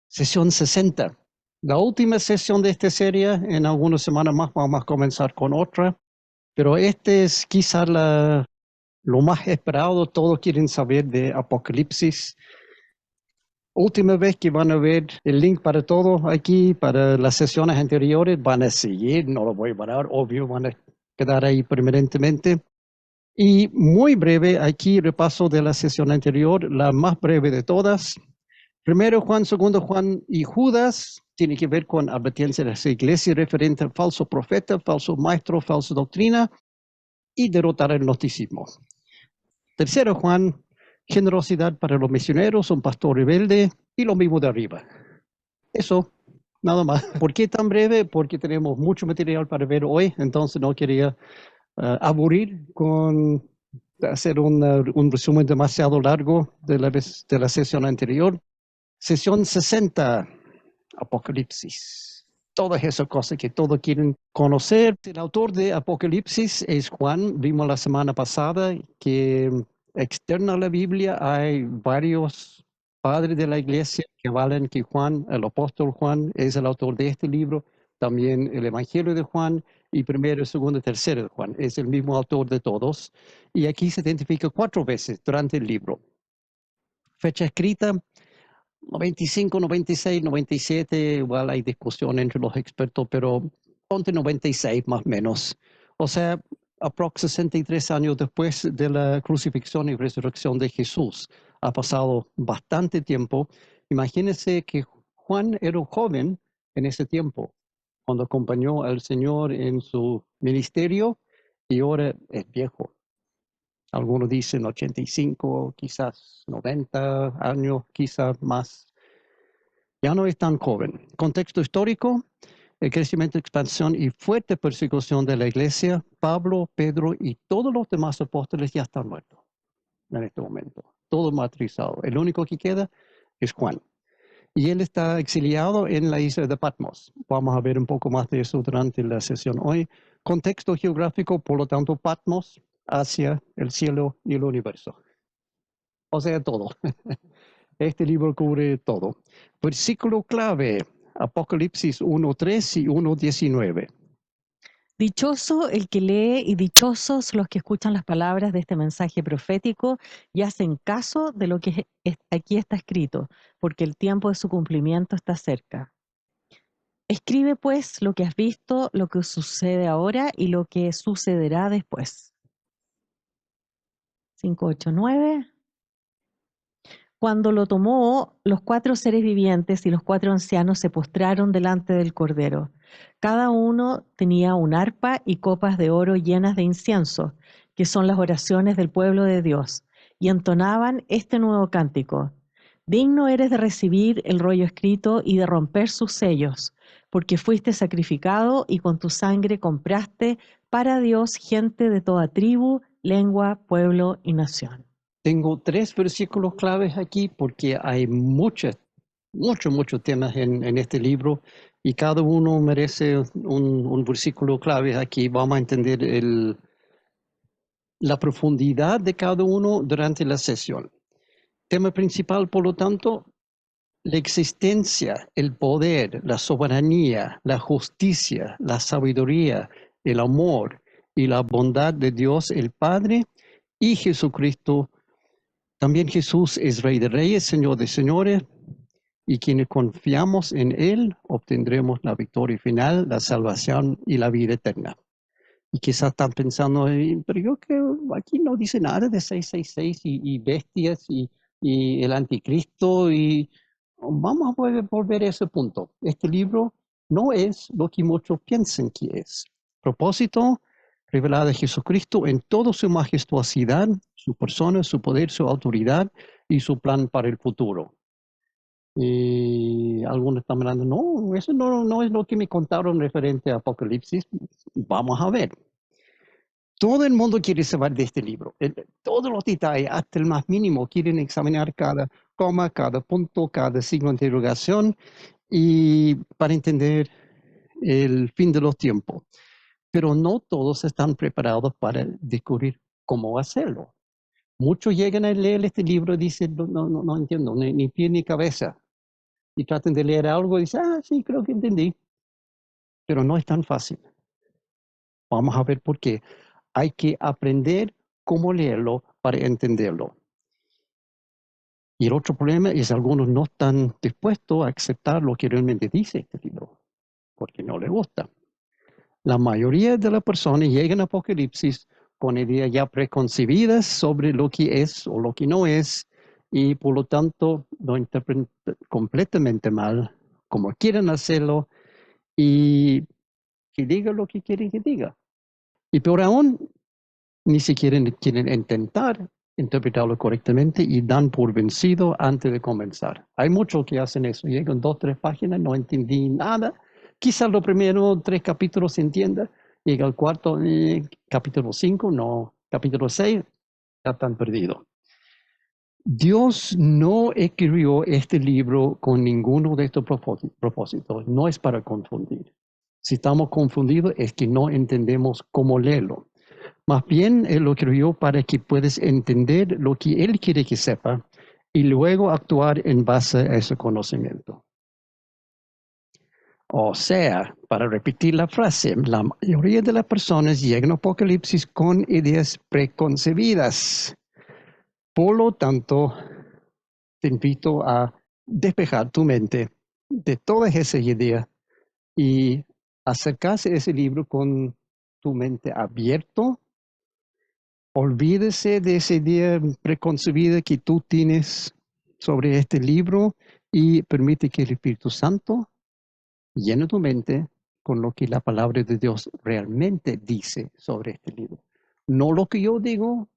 Sesión 60. La última sesión de esta serie, en algunas semanas más vamos a comenzar con otra, pero este es quizá lo más esperado. Todos quieren saber de Apocalipsis. Última vez que van a ver el link para todo aquí, para las sesiones anteriores, van a seguir, no lo voy a parar, obvio, van a quedar ahí permanentemente. Y muy breve, aquí repaso de la sesión anterior, la más breve de todas. Primero Juan, segundo Juan y Judas tiene que ver con advertencia de las iglesias referente al falso profeta, falso maestro, falsa doctrina y derrotar el gnosticismo. Tercero Juan, generosidad para los misioneros, un pastor rebelde y lo mismo de arriba. Eso, nada más. ¿Por qué tan breve? Porque tenemos mucho material para ver hoy, entonces no quería aburrir con hacer un resumen demasiado largo de la sesión anterior. Sesión 60. Apocalipsis. Todas esas cosas que todos quieren conocer. El autor de Apocalipsis es Juan. Vimos la semana pasada que externo a la Biblia hay varios padres de la iglesia que valen que Juan, el apóstol Juan, es el autor de este libro. También el Evangelio de Juan y primero, segundo y tercero de Juan. Es el mismo autor de todos. Y aquí se identifica 4 veces durante el libro. Fecha escrita 95, 96, 97, igual hay discusión entre los expertos, pero ponte 96 más o menos. O sea, aproximadamente 63 años después de la crucifixión y resurrección de Jesús. Ha pasado bastante tiempo. Imagínense que Juan era joven en ese tiempo, cuando acompañó al Señor en su ministerio, y ahora es viejo. Algunos dicen 85, quizás 90 años, quizás más. Ya no es tan joven. Contexto histórico, el crecimiento, expansión y fuerte persecución de la iglesia. Pablo, Pedro y todos los demás apóstoles ya están muertos en este momento. Todo martirizado. El único que queda es Juan. Y él está exiliado en la isla de Patmos. Vamos a ver un poco más de eso durante la sesión hoy. Contexto geográfico, por lo tanto, Patmos hacia el cielo y el universo. O sea, todo. Este libro cubre todo. Versículo clave, Apocalipsis 1:3 y 1:19. Dichoso el que lee y dichosos los que escuchan las palabras de este mensaje profético y hacen caso de lo que aquí está escrito, porque el tiempo de su cumplimiento está cerca. Escribe pues lo que has visto, lo que sucede ahora y lo que sucederá después. 5, 8, 9. Cuando lo tomó, los 4 seres vivientes y los 4 ancianos se postraron delante del Cordero. Cada uno tenía un arpa y copas de oro llenas de incienso, que son las oraciones del pueblo de Dios, y entonaban este nuevo cántico. Digno eres de recibir el rollo escrito y de romper sus sellos, porque fuiste sacrificado y con tu sangre compraste para Dios gente de toda tribu, lengua, pueblo y nación. Tengo 3 versículos claves aquí porque hay muchos temas en este libro y cada uno merece un versículo clave aquí. Vamos a entender la profundidad de cada uno durante la sesión. Tema principal, por lo tanto, la existencia, el poder, la soberanía, la justicia, la sabiduría, el amor y la bondad de Dios el Padre y Jesucristo. También Jesús es Rey de Reyes, Señor de Señores, y quienes confiamos en Él obtendremos la victoria final, la salvación y la vida eterna. Y quizás están pensando, pero yo que aquí no dice nada de 666 y bestias y el anticristo, y vamos a volver a ese punto. Este libro no es lo que muchos piensan que es. Propósito, revelado a Jesucristo en toda su majestuosidad, su persona, su poder, su autoridad y su plan para el futuro. Y algunos están mirando, no, eso no es lo que me contaron referente a Apocalipsis. Vamos a ver. Todo el mundo quiere saber de este libro. Todos los detalles, hasta el más mínimo, quieren examinar cada coma, cada punto, cada signo de interrogación y para entender el fin de los tiempos. Pero no todos están preparados para descubrir cómo hacerlo. Muchos llegan a leer este libro y dicen, no entiendo, ni pie ni cabeza. y tratan de leer algo y dicen, sí, creo que entendí. Pero no es tan fácil. Vamos a ver por qué. Hay que aprender cómo leerlo para entenderlo. Y el otro problema es que algunos no están dispuestos a aceptar lo que realmente dice este libro, porque no les gusta. La mayoría de las personas llegan a Apocalipsis con ideas ya preconcebidas sobre lo que es o lo que no es, y por lo tanto lo interpretan completamente mal, como quieren hacerlo, y que diga lo que quieren que diga. Y peor aún, ni siquiera quieren intentar interpretarlo correctamente y dan por vencido antes de comenzar. Hay muchos que hacen eso. Llegan 2, 3 páginas, no entendí nada. Quizás los primeros 3 capítulos se entienda. Llega el cuarto, capítulo 5, no, capítulo 6, ya están perdidos. Dios no escribió este libro con ninguno de estos propósitos. No es para confundir. Si estamos confundidos es que no entendemos cómo leerlo. Más bien, Él lo escribió para que puedas entender lo que Él quiere que sepa y luego actuar en base a ese conocimiento. O sea, para repetir la frase, la mayoría de las personas llegan a Apocalipsis con ideas preconcebidas. Por lo tanto, te invito a despejar tu mente de todas esas ideas y acercarse a ese libro con tu mente abierta. Olvídese de esa idea preconcebida que tú tienes sobre este libro y permite que el Espíritu Santo llene tu mente con lo que la palabra de Dios realmente dice sobre este libro. No lo que yo digo,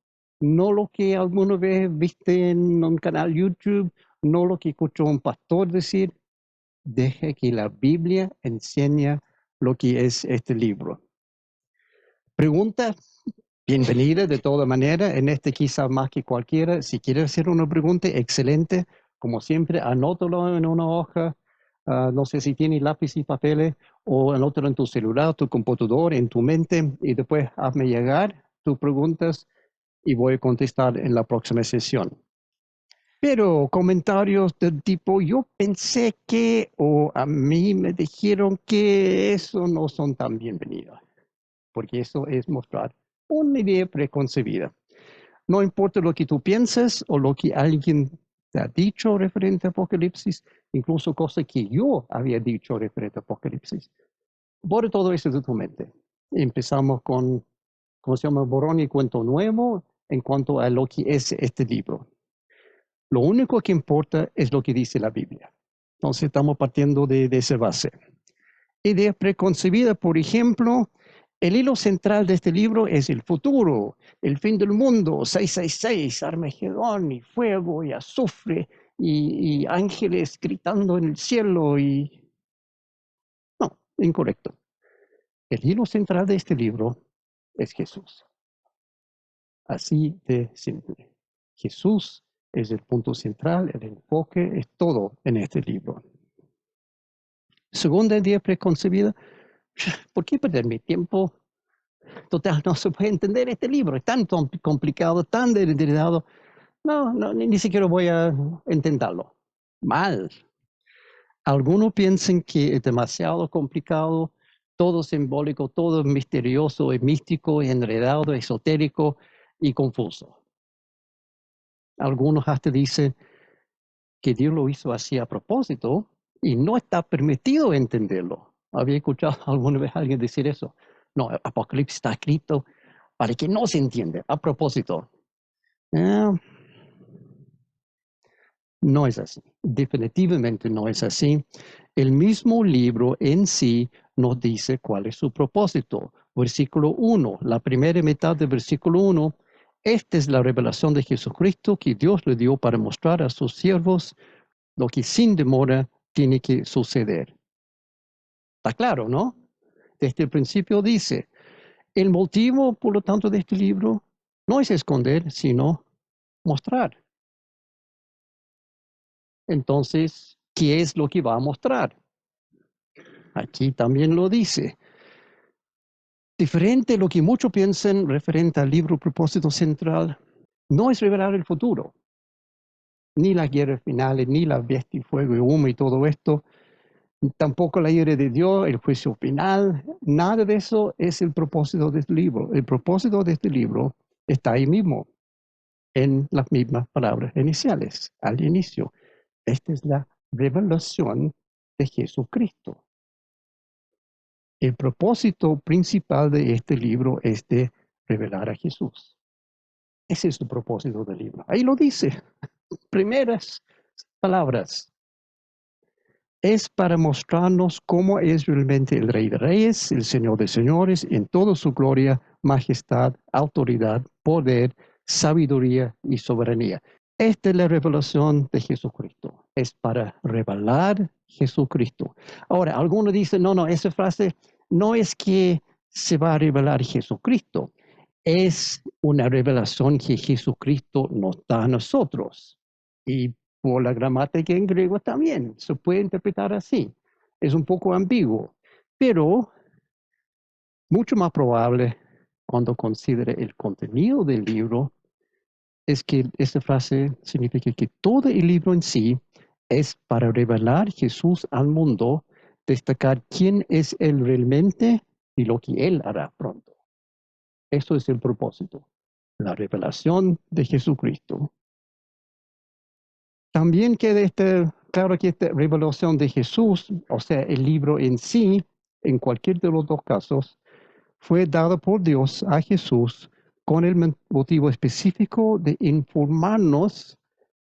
no lo que alguna vez viste en un canal YouTube, no lo que escuchó un pastor decir. Deje que la Biblia enseñe lo que es este libro. Pregunta. Bienvenida de toda manera, en este quizá más que cualquiera. Si quieres hacer una pregunta, excelente. Como siempre, anótalo en una hoja. No sé si tienes lápiz y papeles, o anótalo en tu celular, tu computador, en tu mente, y después hazme llegar tus preguntas y voy a contestar en la próxima sesión. Pero comentarios del tipo, yo pensé que, o a mí me dijeron que, eso no son tan bienvenidos, porque eso es mostrar una idea preconcebida. No importa lo que tú pienses o lo que alguien te ha dicho referente a Apocalipsis, incluso cosas que yo había dicho referente a Apocalipsis. Borra todo eso de tu mente. Empezamos con, ¿cómo se llama? Borrón y cuento nuevo en cuanto a lo que es este libro. Lo único que importa es lo que dice la Biblia. Entonces estamos partiendo de esa base. Idea preconcebida, por ejemplo, el hilo central de este libro es el futuro, el fin del mundo, 666, Armagedón, y fuego, y azufre, y ángeles gritando en el cielo, y... No, incorrecto. El hilo central de este libro es Jesús. Así de simple. Jesús es el punto central, el enfoque, es todo en este libro. Segunda idea preconcebida, ¿por qué perder mi tiempo? Total, no se puede entender este libro, es tan complicado, tan deteriorado. No, ni siquiera voy a intentarlo. Mal. Algunos piensan que es demasiado complicado, todo simbólico, todo misterioso, y místico, enredado, esotérico y confuso. Algunos hasta dicen que Dios lo hizo así a propósito y no está permitido entenderlo. Había escuchado alguna vez a alguien decir eso. No, Apocalipsis está escrito para que no se entienda, a propósito. No es así. Definitivamente no es así. El mismo libro en sí nos dice cuál es su propósito. Versículo 1, la primera mitad del versículo 1. Esta es la revelación de Jesucristo que Dios le dio para mostrar a sus siervos lo que sin demora tiene que suceder. Está claro, ¿no? Desde el principio dice, el motivo, por lo tanto, de este libro no es esconder, sino mostrar. Entonces, ¿qué es lo que va a mostrar? Aquí también lo dice. Diferente a lo que muchos piensan referente al libro Propósito Central, no es revelar el futuro. ni las guerras finales, ni la bestia y fuego y humo y todo esto, tampoco la ira de Dios, el juicio final, nada de eso es el propósito de este libro. El propósito de este libro está ahí mismo, en las mismas palabras iniciales, al inicio. Esta es la revelación de Jesucristo. El propósito principal de este libro es de revelar a Jesús. Ese es el propósito del libro. Ahí lo dice, primeras palabras. Es para mostrarnos cómo es realmente el Rey de Reyes, el Señor de Señores, en toda su gloria, majestad, autoridad, poder, sabiduría y soberanía. Esta es la revelación de Jesucristo. Es para revelar Jesucristo. Ahora, algunos dicen, no, esa frase no es que se va a revelar Jesucristo. Es una revelación que Jesucristo nos da a nosotros. Y por la gramática en griego también se puede interpretar así. Es un poco ambiguo, pero mucho más probable cuando considere el contenido del libro es que esta frase significa que todo el libro en sí es para revelar Jesús al mundo, destacar quién es Él realmente y lo que Él hará pronto. Eso es el propósito, la revelación de Jesucristo. También queda claro que esta revelación de Jesús, o sea, el libro en sí, en cualquier de los dos casos, fue dado por Dios a Jesús con el motivo específico de informarnos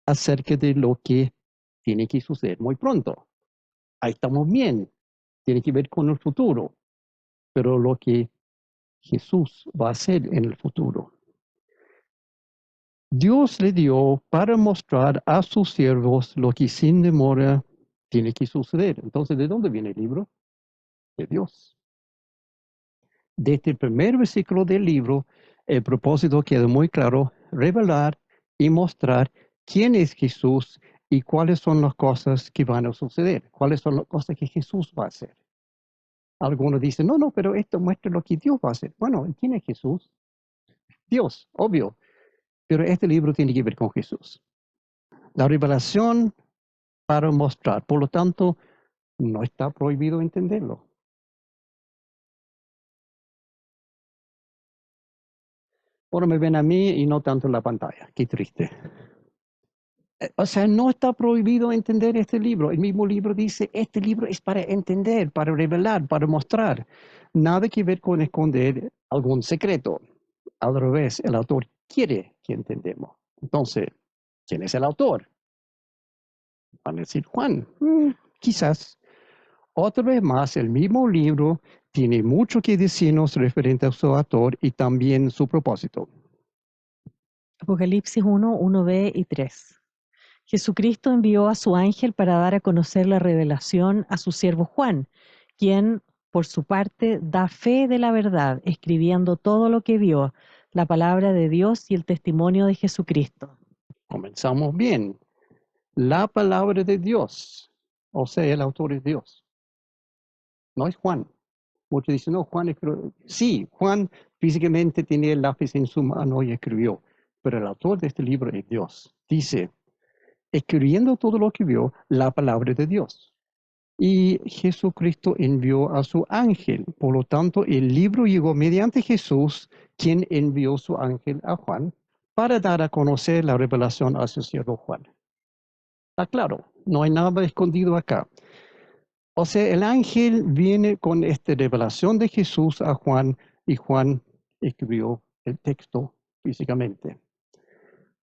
acerca de lo que tiene que suceder muy pronto. Ahí estamos bien, tiene que ver con el futuro, pero lo que Jesús va a hacer en el futuro. Dios le dio para mostrar a sus siervos lo que sin demora tiene que suceder. Entonces, ¿de dónde viene el libro? De Dios. Desde el primer versículo del libro, el propósito queda muy claro: revelar y mostrar quién es Jesús y cuáles son las cosas que van a suceder, cuáles son las cosas que Jesús va a hacer. Algunos dicen, no, pero esto muestra lo que Dios va a hacer. Bueno, ¿quién es Jesús? Dios, obvio. Pero este libro tiene que ver con Jesús. La revelación para mostrar. Por lo tanto, no está prohibido entenderlo. Ahora me ven a mí y no tanto en la pantalla. Qué triste. O sea, no está prohibido entender este libro. El mismo libro dice, este libro es para entender, para revelar, para mostrar. Nada que ver con esconder algún secreto. Al revés, el autor quiere que entendamos. Entonces, ¿quién es el autor? Van a decir, Juan. Quizás. Otra vez más, el mismo libro tiene mucho que decirnos referente a su autor y también su propósito. Apocalipsis 1, 1b y 3. Jesucristo envió a su ángel para dar a conocer la revelación a su siervo Juan, quien, por su parte, da fe de la verdad, escribiendo todo lo que vio, la palabra de Dios y el testimonio de Jesucristo. Comenzamos bien. La palabra de Dios, o sea, el autor es Dios. No es Juan. Muchos dicen, no, Juan escribió. Sí, Juan físicamente tenía el lápiz en su mano y escribió, pero el autor de este libro es Dios. Dice, escribiendo todo lo que vio, la palabra de Dios. Y Jesucristo envió a su ángel. Por lo tanto, el libro llegó mediante Jesús, quien envió su ángel a Juan para dar a conocer la revelación a su siervo Juan. Está claro, no hay nada escondido acá. O sea, el ángel viene con esta revelación de Jesús a Juan y Juan escribió el texto físicamente.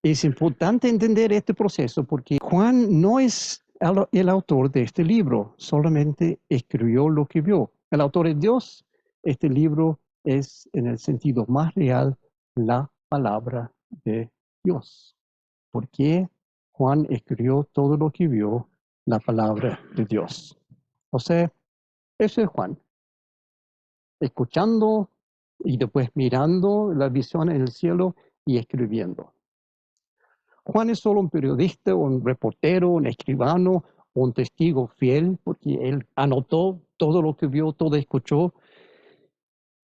Es importante entender este proceso porque Juan no es el autor de este libro, solamente escribió lo que vio. El autor es Dios. Este libro es, en el sentido más real, la palabra de Dios. Porque Juan escribió todo lo que vio, la palabra de Dios. O sea, eso es Juan, escuchando y después mirando la visión en el cielo y escribiendo. Juan es solo un periodista, un reportero, un escribano, un testigo fiel, porque él anotó todo lo que vio, todo escuchó,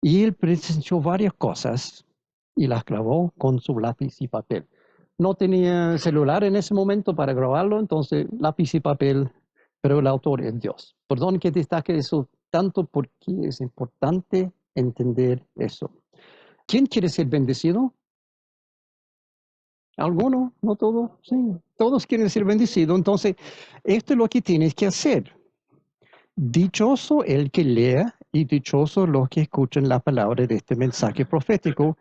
y él presenció varias cosas y las grabó con su lápiz y papel. no tenía celular en ese momento para grabarlo, entonces lápiz y papel, pero el autor es Dios. Perdón que destaque eso tanto porque es importante entender eso. ¿Quién quiere ser bendecido? ¿Alguno? ¿No todos? Sí, todos quieren ser bendecidos. Entonces, esto es lo que tienes que hacer. Dichoso el que lea y dichoso los que escuchan la palabra de este mensaje profético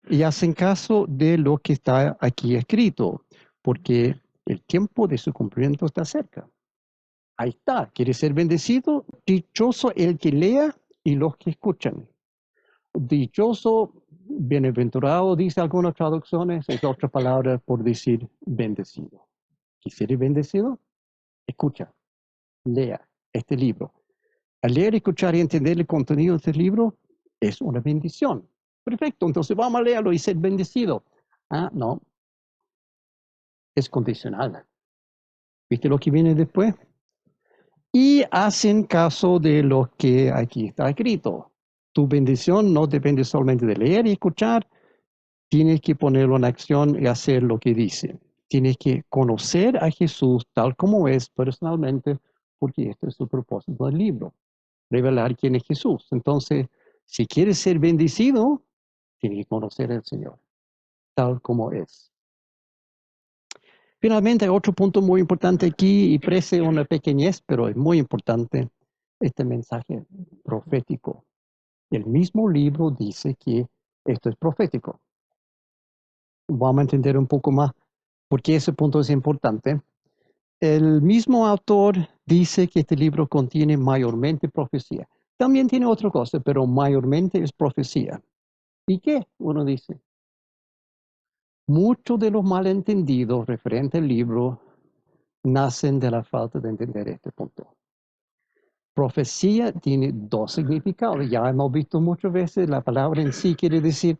y hacen caso de lo que está aquí escrito, porque el tiempo de su cumplimiento está cerca. Ahí está, ¿quiere ser bendecido? Dichoso el que lea y los que escuchan. Dichoso, bienaventurado, dice algunas traducciones, es otra palabra por decir bendecido. ¿Quisiera bendecido? Escucha, lea este libro. Al leer, escuchar y entender el contenido de este libro es una bendición. Perfecto, entonces vamos a leerlo y ser bendecido. Ah, no, es condicional. ¿Viste lo que viene después? Y hacen caso de lo que aquí está escrito. Tu bendición no depende solamente de leer y escuchar, tienes que ponerlo en acción y hacer lo que dice. Tienes que conocer a Jesús tal como es personalmente, porque este es su propósito del libro, revelar quién es Jesús. Entonces, si quieres ser bendecido, tienes que conocer al Señor tal como es. Finalmente, otro punto muy importante aquí, y parece una pequeñez, pero es muy importante, este mensaje profético. El mismo libro dice que esto es profético. Vamos a entender un poco más por qué ese punto es importante. El mismo autor dice que este libro contiene mayormente profecía. También tiene otra cosa, pero mayormente es profecía. ¿Y qué? Uno dice. Muchos de los malentendidos referentes al libro nacen de la falta de entender este punto. Profecía tiene dos significados. Ya hemos visto muchas veces la palabra en sí quiere decir,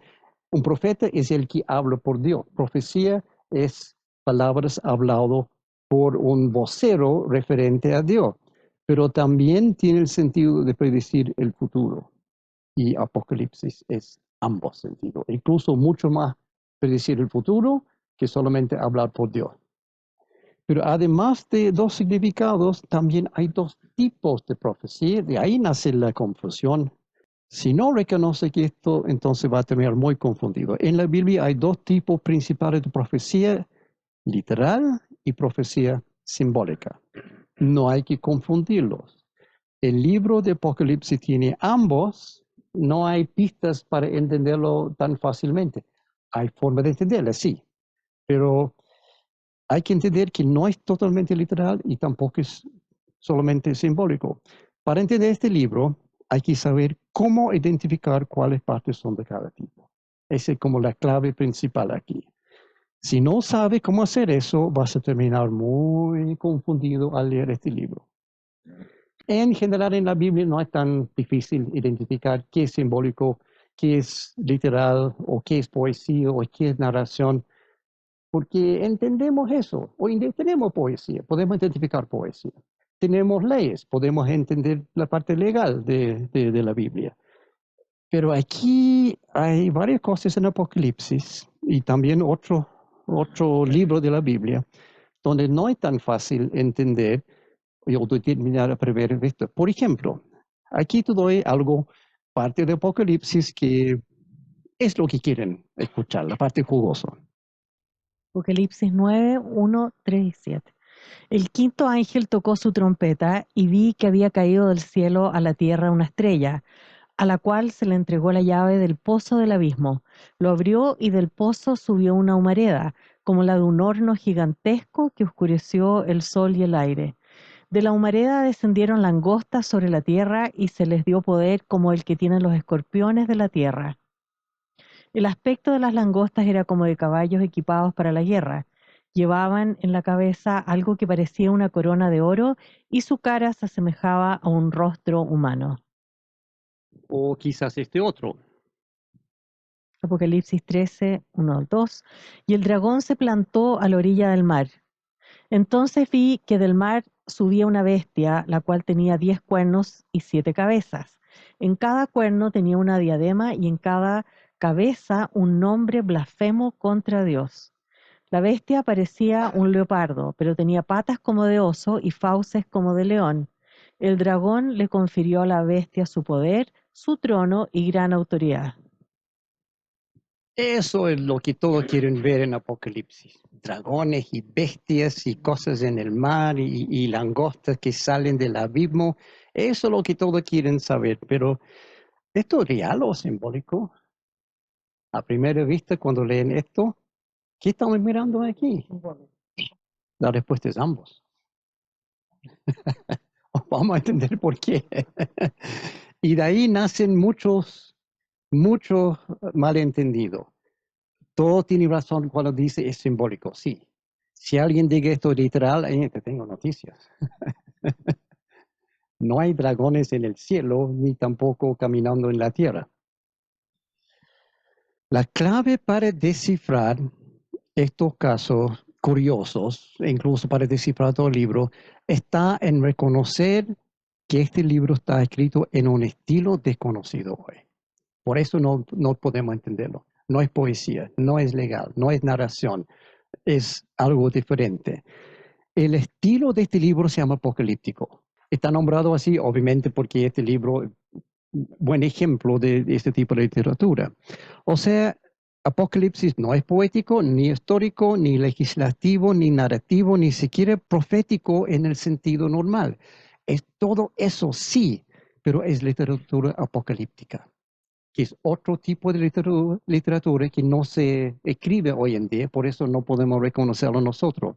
un profeta es el que habla por Dios. Profecía es palabras habladas por un vocero referente a Dios. Pero también tiene el sentido de predecir el futuro. Y Apocalipsis es ambos sentidos. Incluso mucho más predecir el futuro que solamente hablar por Dios. Pero además de dos significados, también hay dos tipos de profecía. De ahí nace la confusión. Si no reconoce que esto, entonces va a terminar muy confundido. En la Biblia hay dos tipos principales de profecía, literal y profecía simbólica. No hay que confundirlos. El libro de Apocalipsis tiene ambos. No hay pistas para entenderlo tan fácilmente. Hay forma de entenderlo, sí, pero hay que entender que no es totalmente literal y tampoco es solamente simbólico. Para entender este libro, hay que saber cómo identificar cuáles partes son de cada tipo. Esa es como la clave principal aquí. Si no sabes cómo hacer eso, vas a terminar muy confundido al leer este libro. En general, en la Biblia no es tan difícil identificar qué es simbólico, qué es literal, o qué es poesía, o qué es narración. Porque entendemos eso. Hoy en día tenemos poesía, podemos identificar poesía. Tenemos leyes, podemos entender la parte legal de la Biblia. Pero aquí hay varias cosas en Apocalipsis y también otro libro de la Biblia donde no es tan fácil entender o determinar a prever esto. Por ejemplo, aquí te doy algo, parte de Apocalipsis que es lo que quieren escuchar, la parte jugosa. Apocalipsis 9, 1, 3 y 7. El quinto ángel tocó su trompeta y vi que había caído del cielo a la tierra una estrella, a la cual se le entregó la llave del pozo del abismo. Lo abrió y del pozo subió una humareda, como la de un horno gigantesco que oscureció el sol y el aire. De la humareda descendieron langostas sobre la tierra y se les dio poder como el que tienen los escorpiones de la tierra. El aspecto de las langostas era como de caballos equipados para la guerra. Llevaban en la cabeza algo que parecía una corona de oro y su cara se asemejaba a un rostro humano. O quizás este otro. Apocalipsis 13, 1 al 2. Y el dragón se plantó a la orilla del mar. Entonces vi que del mar subía una bestia, la cual tenía 10 cuernos y 7 cabezas. En cada cuerno tenía una diadema y en cada cabeza un nombre blasfemo contra Dios. La bestia parecía un leopardo, pero tenía patas como de oso y fauces como de león. El dragón le confirió a la bestia su poder, su trono y gran autoridad. Eso es lo que todos quieren ver en Apocalipsis. Dragones y bestias y cosas en el mar y langostas que salen del abismo. Eso es lo que todos quieren saber. Pero ¿esto es real o simbólico? A primera vista, cuando leen esto, ¿qué estamos mirando aquí? La respuesta es ambos. Vamos a entender por qué. Y de ahí nacen muchos malentendidos. Todo tiene razón cuando dice es simbólico, sí. Si alguien diga esto literal, te tengo noticias. No hay dragones en el cielo, ni tampoco caminando en la tierra. La clave para descifrar estos casos curiosos, e incluso para descifrar todo el libro, está en reconocer que este libro está escrito en un estilo desconocido hoy. Por eso no podemos entenderlo. No es poesía, no es legal, no es narración, es algo diferente. El estilo de este libro se llama apocalíptico. Está nombrado así, obviamente, porque este libro es un buen ejemplo de este tipo de literatura. O sea, Apocalipsis no es poético, ni histórico, ni legislativo, ni narrativo, ni siquiera profético en el sentido normal. Es todo eso sí, pero es literatura apocalíptica, que es otro tipo de literatura que no se escribe hoy en día, por eso no podemos reconocerlo nosotros.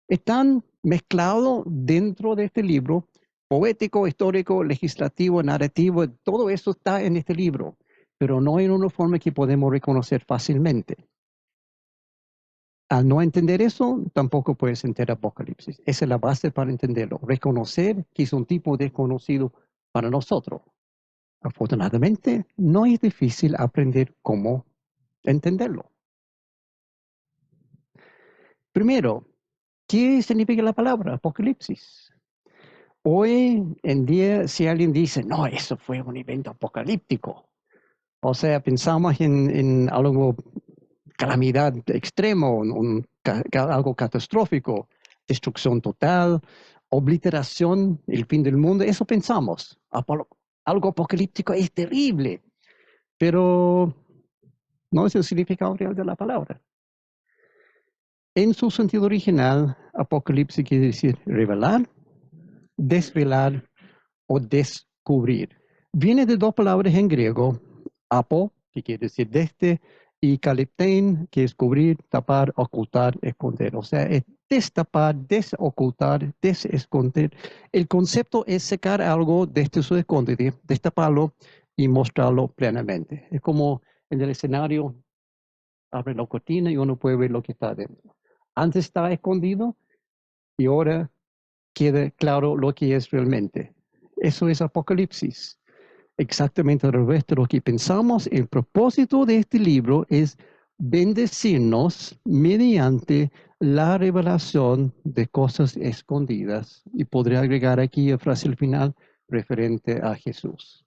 Están mezclados dentro de este libro, poético, histórico, legislativo, narrativo, todo eso está en este libro, pero no en una forma que podemos reconocer fácilmente. Al no entender eso, tampoco puedes entender Apocalipsis. Esa es la base para entenderlo, reconocer que es un tipo desconocido para nosotros. Afortunadamente, no es difícil aprender cómo entenderlo. Primero, ¿qué significa la palabra Apocalipsis? Hoy en día, si alguien dice, no, eso fue un evento apocalíptico, o sea, pensamos en algo, calamidad extrema, algo catastrófico, destrucción total, obliteración, el fin del mundo, eso pensamos. Algo apocalíptico es terrible, pero no es el significado real de la palabra. En su sentido original, apocalipsis quiere decir revelar, desvelar o descubrir. Viene de dos palabras en griego, apo, que quiere decir desde, y kaleptein, que es cubrir, tapar, ocultar, esconder. O sea, es destapar, desocultar, desesconder. El concepto es sacar algo desde su escondite, destaparlo y mostrarlo plenamente. Es como en el escenario, abre la cortina y uno puede ver lo que está adentro. Antes estaba escondido y ahora queda claro lo que es realmente. Eso es Apocalipsis. Exactamente al revés de lo que pensamos. El propósito de este libro es bendecirnos mediante la revelación de cosas escondidas. Y podría agregar aquí la frase al final referente a Jesús.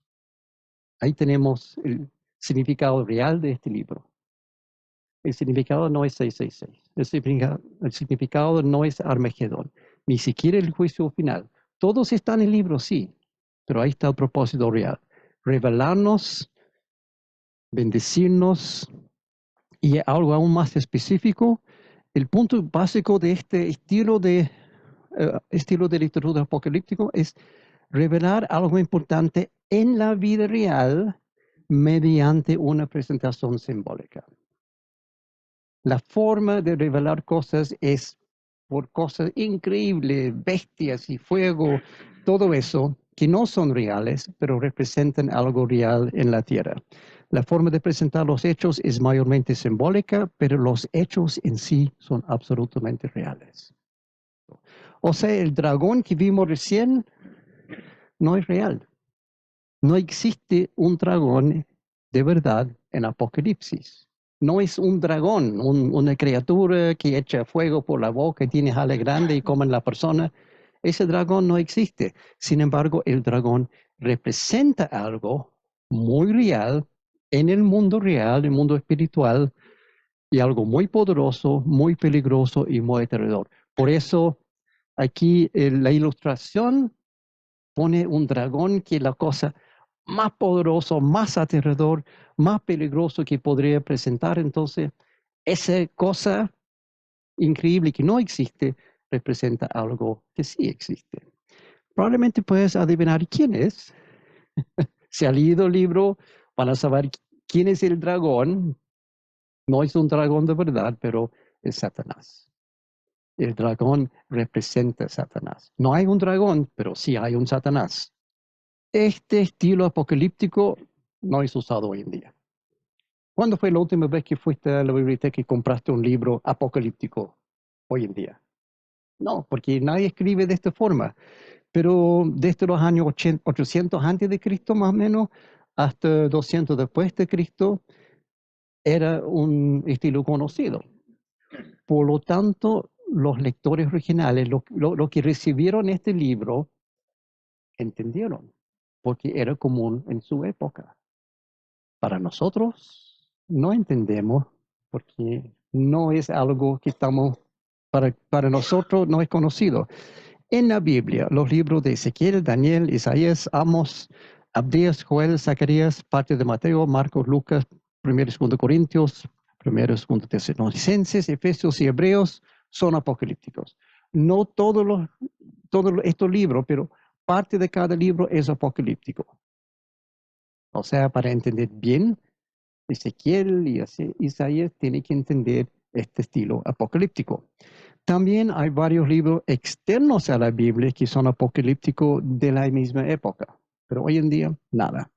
Ahí tenemos el significado real de este libro. El significado no es 666. El significado no es Armagedón, ni siquiera el juicio final. Todos están en el libro, sí, pero ahí está el propósito real. Revelarnos, bendecirnos y algo aún más específico. El punto básico de este estilo de literatura apocalíptico es revelar algo importante en la vida real mediante una presentación simbólica. La forma de revelar cosas es por cosas increíbles, bestias y fuego, todo eso que no son reales, pero representan algo real en la tierra. La forma de presentar los hechos es mayormente simbólica, pero los hechos en sí son absolutamente reales. O sea, el dragón que vimos recién no es real. No existe un dragón de verdad en Apocalipsis. No es un dragón, una criatura que echa fuego por la boca, tiene jale grande y come a la persona. Ese dragón no existe. Sin embargo, el dragón representa algo muy real en el mundo real, el mundo espiritual, y algo muy poderoso, muy peligroso y muy aterrador. Por eso aquí la ilustración pone un dragón que es la cosa más poderosa, más aterrador, más peligroso que podría presentar. Entonces, esa cosa increíble que no existe representa algo que sí existe. Probablemente puedes adivinar quién es. Si ha leído el libro, van a saber quién es el dragón. No es un dragón de verdad, pero es Satanás. El dragón representa a Satanás. No hay un dragón, pero sí hay un Satanás. Este estilo apocalíptico no es usado hoy en día. ¿Cuándo fue la última vez que fuiste a la biblioteca y compraste un libro apocalíptico hoy en día? No, porque nadie escribe de esta forma. Pero desde los años 800 antes de Cristo, más o menos, hasta 200 después de Cristo, era un estilo conocido. Por lo tanto, los lectores originales, los que recibieron este libro, entendieron, porque era común en su época. Para nosotros, no entendemos, porque no es algo que estamos, para nosotros no es conocido. En la Biblia, los libros de Ezequiel, Daniel, Isaías, Amos, Abdías, Joel, Zacarías, parte de Mateo, Marcos, Lucas, 1 y 2 Corintios, 1 y 2 Tesalonicenses, Efesios y Hebreos son apocalípticos. No todos estos libros, pero parte de cada libro es apocalíptico. O sea, para entender bien, Ezequiel y Isaías tienen que entender este estilo apocalíptico. También hay varios libros externos a la Biblia que son apocalípticos de la misma época, pero hoy en día nada.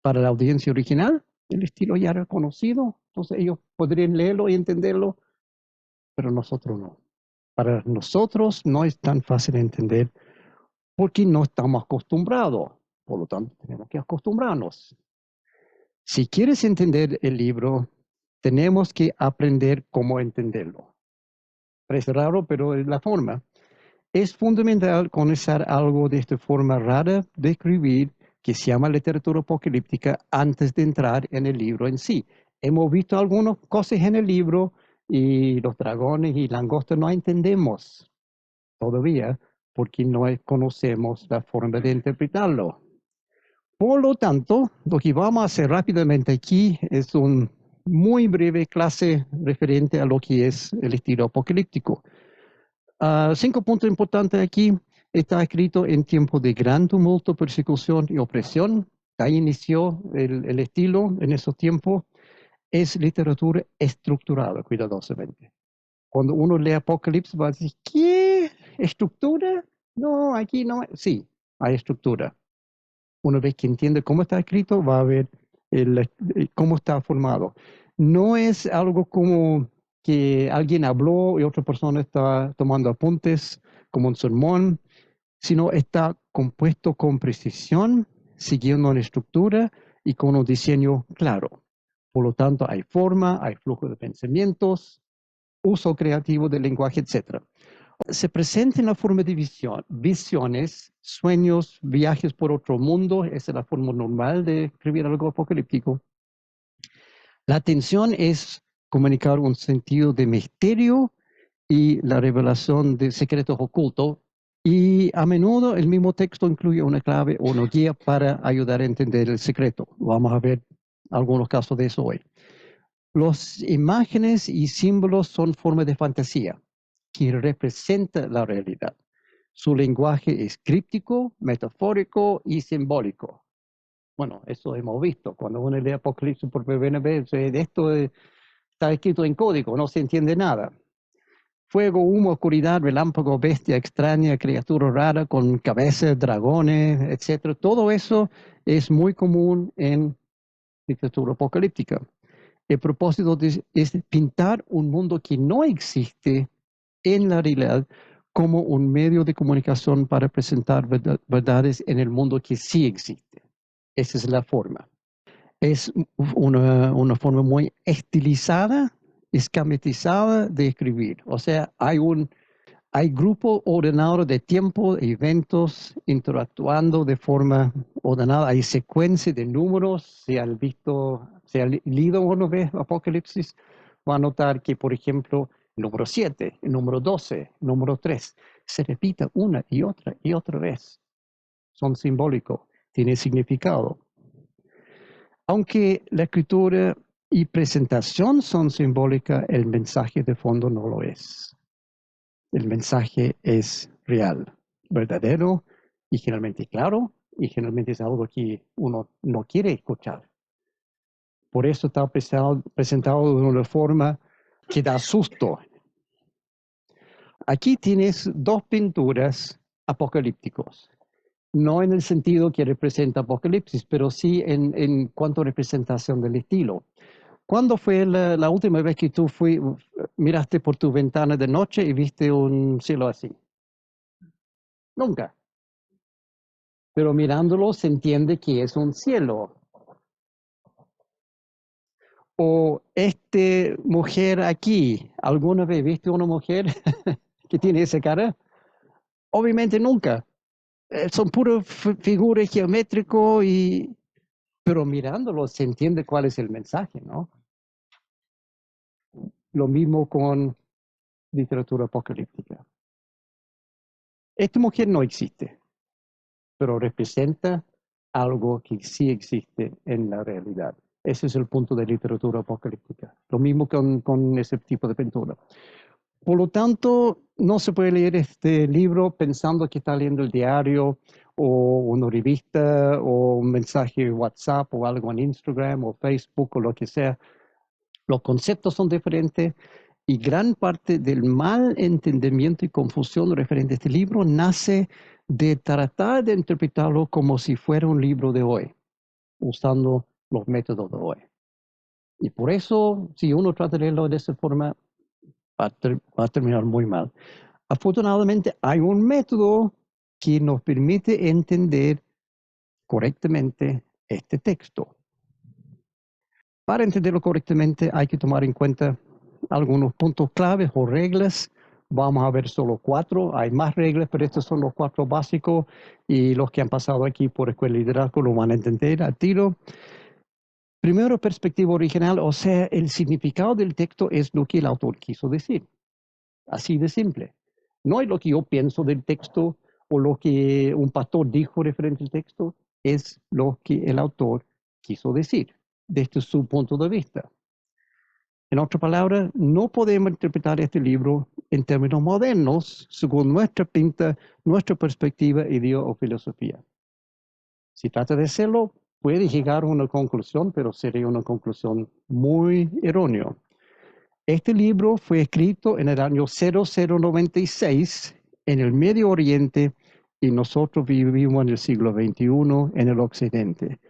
Para la audiencia original, el estilo ya era conocido, entonces ellos podrían leerlo y entenderlo, pero nosotros no. Para nosotros no es tan fácil de entender porque no estamos acostumbrados, por lo tanto tenemos que acostumbrarnos. Si quieres entender el libro, tenemos que aprender cómo entenderlo. Parece raro, pero es la forma. Es fundamental conocer algo de esta forma rara de escribir que se llama literatura apocalíptica antes de entrar en el libro en sí. Hemos visto algunas cosas en el libro y los dragones y langostas no entendemos todavía porque no conocemos la forma de interpretarlo. Por lo tanto, lo que vamos a hacer rápidamente aquí es un muy breve clase referente a lo que es el estilo apocalíptico. 5 puntos importantes aquí. Está escrito en tiempos de gran tumulto, persecución y opresión. Ahí inició el estilo en esos tiempos. Es literatura estructurada, cuidadosamente. Cuando uno lee Apocalipsis va a decir, ¿qué? ¿Estructura? No, aquí no. Sí, hay estructura. Una vez que entiende cómo está escrito, va a ver cómo está formado. No es algo como que alguien habló y otra persona está tomando apuntes como un sermón, sino está compuesto con precisión, siguiendo una estructura y con un diseño claro. Por lo tanto, hay forma, hay flujo de pensamientos, uso creativo del lenguaje, etc. Se presenta en la forma de visiones, sueños, viajes por otro mundo. Esa es la forma normal de escribir algo apocalíptico. La intención es comunicar un sentido de misterio y la revelación de secretos ocultos. Y a menudo el mismo texto incluye una clave o una guía para ayudar a entender el secreto. Vamos a ver algunos casos de eso hoy. Las imágenes y símbolos son formas de fantasía que representan la realidad. Su lenguaje es críptico, metafórico y simbólico. Bueno, eso hemos visto. Cuando uno lee Apocalipsis por primera vez, esto está escrito en código, no se entiende nada. Fuego, humo, oscuridad, relámpago, bestia extraña, criatura rara con cabezas, dragones, etc. Todo eso es muy común en literatura apocalíptica. El propósito es pintar un mundo que no existe en la realidad como un medio de comunicación para presentar verdades en el mundo que sí existe. Esa es la forma. Es una forma muy estilizada, esquematizada de escribir. O sea, hay grupo ordenado de tiempo, eventos interactuando de forma ordenada. Hay secuencia de números. Si han leído una vez Apocalipsis, va a notar que, por ejemplo, el número 7, el número 12, el número 3, se repite una y otra vez. Son simbólicos, tienen significado. Aunque la escritura y presentación son simbólicas, el mensaje de fondo no lo es. El mensaje es real, verdadero y generalmente claro, y generalmente es algo que uno no quiere escuchar. Por eso está presentado de una forma que da susto. Aquí tienes dos pinturas apocalípticas. No en el sentido que representa Apocalipsis, pero sí en cuanto a representación del estilo. ¿Cuándo fue la última vez que tú miraste por tu ventana de noche y viste un cielo así? Nunca. Pero mirándolo se entiende que es un cielo. O esta mujer aquí, ¿alguna vez viste una mujer que tiene esa cara? Obviamente nunca. Son puras figuras geométricas, pero mirándolo se entiende cuál es el mensaje, ¿no? Lo mismo con literatura apocalíptica. Esta mujer no existe, pero representa algo que sí existe en la realidad. Ese es el punto de literatura apocalíptica. Lo mismo con ese tipo de pintura. Por lo tanto, no se puede leer este libro pensando que está leyendo el diario o una revista o un mensaje de WhatsApp o algo en Instagram o Facebook o lo que sea. Los conceptos son diferentes y gran parte del mal entendimiento y confusión referente a este libro nace de tratar de interpretarlo como si fuera un libro de hoy, usando los métodos de hoy. Y por eso, si uno trata de leerlo de esa forma, va a terminar muy mal. Afortunadamente, hay un método que nos permite entender correctamente este texto. Para entenderlo correctamente hay que tomar en cuenta algunos puntos claves o reglas. Vamos a ver solo 4. Hay más reglas, pero estos son los 4 básicos y los que han pasado aquí por Escuela de Liderazgo lo van a entender al tiro. Primero, perspectiva original, o sea, el significado del texto es lo que el autor quiso decir. Así de simple. No es lo que yo pienso del texto o lo que un pastor dijo referente al texto, es lo que el autor quiso decir desde su punto de vista. En otras palabras, no podemos interpretar este libro en términos modernos según nuestra pinta, nuestra perspectiva, idea o filosofía. Si trata de hacerlo, puede llegar a una conclusión, pero sería una conclusión muy errónea. Este libro fue escrito en el año 0096 en el Medio Oriente y nosotros vivimos en el siglo XXI en el Occidente.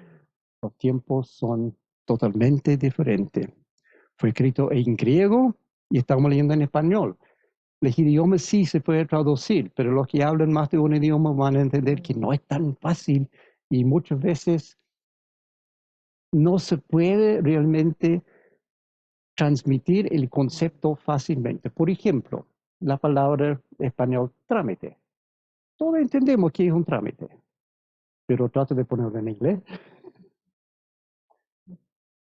Los tiempos son totalmente diferentes. Fue escrito en griego y estamos leyendo en español. Los idiomas sí se puede traducir, pero los que hablan más de un idioma van a entender que no es tan fácil y muchas veces no se puede realmente transmitir el concepto fácilmente. Por ejemplo, la palabra español trámite. Todos entendemos que es un trámite, pero trato de ponerlo en inglés.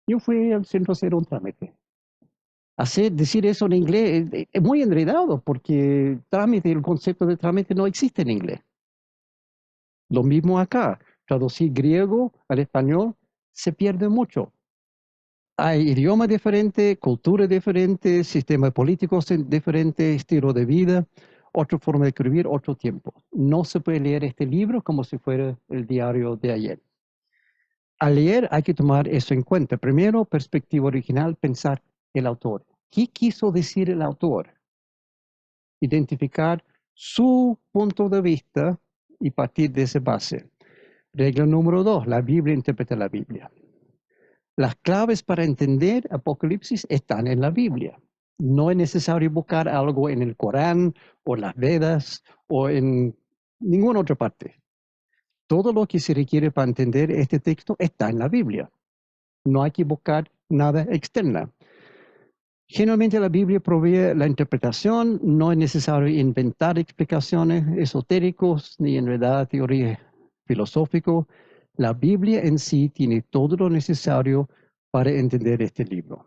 Yo fui al centro a hacer un trámite. Decir eso en inglés es muy enredado porque trámite, el concepto de trámite no existe en inglés. Lo mismo acá, traducir griego al español se pierde mucho. Hay idiomas diferentes, culturas diferentes, sistemas políticos diferentes, estilo de vida, otra forma de escribir, otro tiempo. No se puede leer este libro como si fuera el diario de ayer. Al leer hay que tomar eso en cuenta. Primero, perspectiva original, pensar el autor. ¿Qué quiso decir el autor? Identificar su punto de vista y partir de esa base. Regla número 2, la Biblia interpreta la Biblia. Las claves para entender Apocalipsis están en la Biblia. No es necesario buscar algo en el Corán o las Vedas o en ninguna otra parte. Todo lo que se requiere para entender este texto está en la Biblia. No hay que buscar nada externo. Generalmente la Biblia provee la interpretación, no es necesario inventar explicaciones esotéricas ni enredar teorías filosóficas. La Biblia en sí tiene todo lo necesario para entender este libro.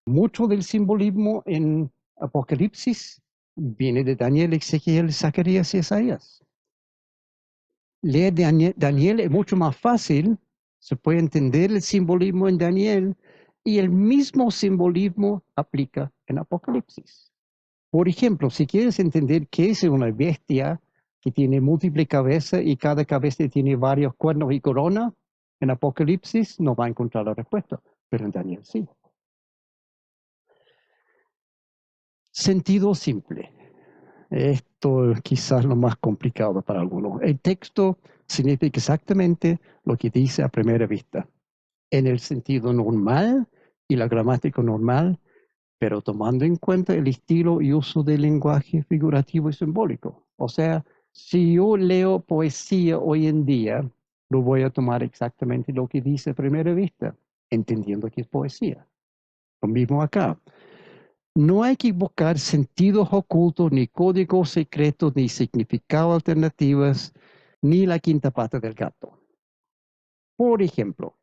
Mucho del simbolismo en Apocalipsis viene de Daniel, Ezequiel, Zacarías y Isaías. Leer Daniel es mucho más fácil, se puede entender el simbolismo en Daniel y el mismo simbolismo aplica en Apocalipsis. Por ejemplo, si quieres entender qué es una bestia que tiene múltiples cabezas y cada cabeza tiene varios cuernos y corona, en Apocalipsis no va a encontrar la respuesta, pero en Daniel sí. Sentido simple. Esto es quizás lo más complicado para algunos. El texto significa exactamente lo que dice a primera vista, en el sentido normal y la gramática normal, pero tomando en cuenta el estilo y uso del lenguaje figurativo y simbólico. O sea, si yo leo poesía hoy en día, lo voy a tomar exactamente lo que dice a primera vista, entendiendo que es poesía. Lo mismo acá. No hay que buscar sentidos ocultos, ni códigos secretos, ni significados alternativos, ni la quinta pata del gato. Por ejemplo,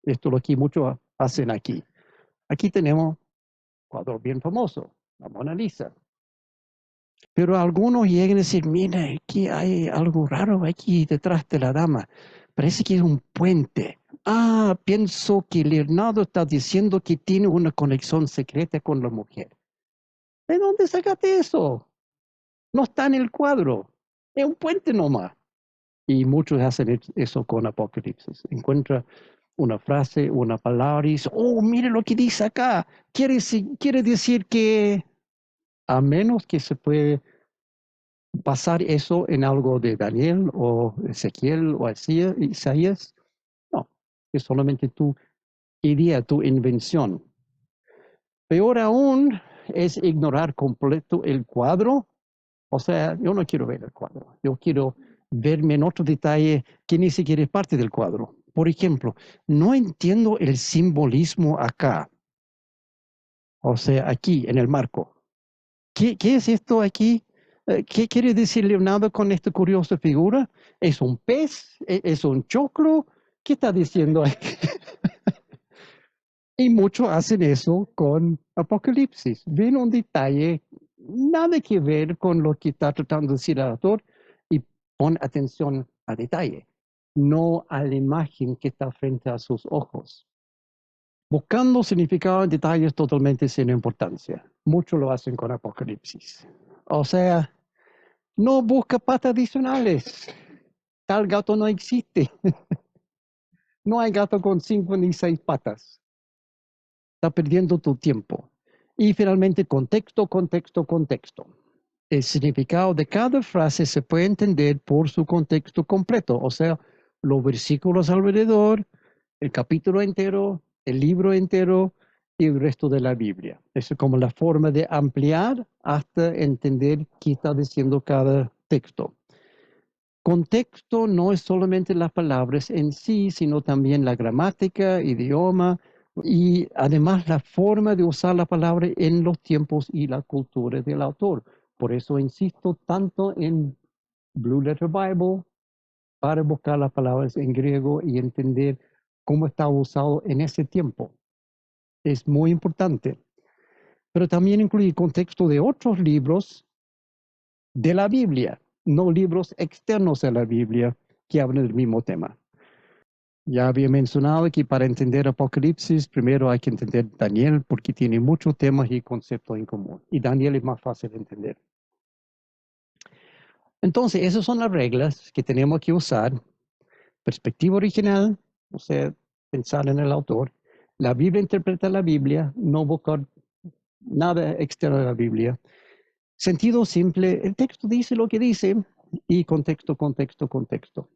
esto es lo que muchos hacen aquí. Aquí tenemos un cuadro bien famoso, la Mona Lisa. Pero algunos llegan a decir, mira, aquí hay algo raro aquí detrás de la dama. Parece que es un puente. Ah, pienso que Leonardo está diciendo que tiene una conexión secreta con la mujer. ¿De dónde sacaste eso? No está en el cuadro. Es un puente nomás. Y muchos hacen eso con Apocalipsis. Encuentra una frase, una palabra y dice, oh, mire lo que dice acá. Quiere decir que a menos que se puede basar eso en algo de Daniel o Ezequiel o Isaías, no, es solamente tu idea, tu invención. Peor aún es ignorar completo el cuadro. O sea, yo no quiero ver el cuadro, yo quiero verme en otro detalle que ni siquiera es parte del cuadro. Por ejemplo, no entiendo el simbolismo acá, o sea, aquí en el marco. ¿Qué es esto aquí? ¿Qué quiere decir Leonardo con esta curiosa figura? ¿Es un pez? ¿Es un choclo? ¿Qué está diciendo aquí? Y muchos hacen eso con Apocalipsis. Ven un detalle, nada que ver con lo que está tratando de decir el autor, y pon atención al detalle, no a la imagen que está frente a sus ojos. Buscando significado en detalles totalmente sin importancia. Muchos lo hacen con Apocalipsis. O sea, no busca patas adicionales. Tal gato no existe. No hay gato con 5 ni 6 patas. Está perdiendo tu tiempo. Y finalmente, contexto, contexto, contexto. El significado de cada frase se puede entender por su contexto completo, o sea, los versículos alrededor, el capítulo entero, el libro entero y el resto de la Biblia. Es como la forma de ampliar hasta entender qué está diciendo cada texto. Contexto no es solamente las palabras en sí, sino también la gramática, idioma y además la forma de usar la palabra en los tiempos y la cultura del autor. Por eso insisto tanto en Blue Letter Bible para buscar las palabras en griego y entender cómo está usado en ese tiempo. Es muy importante. Pero también incluye contexto de otros libros de la Biblia, no libros externos a la Biblia que hablan del mismo tema. Ya había mencionado que para entender Apocalipsis, primero hay que entender Daniel porque tiene muchos temas y conceptos en común. Y Daniel es más fácil de entender. Entonces, esas son las reglas que tenemos que usar. Perspectiva original, o sea, pensar en el autor. La Biblia interpreta la Biblia, no buscar nada externo a la Biblia. Sentido simple, el texto dice lo que dice y contexto, contexto, contexto.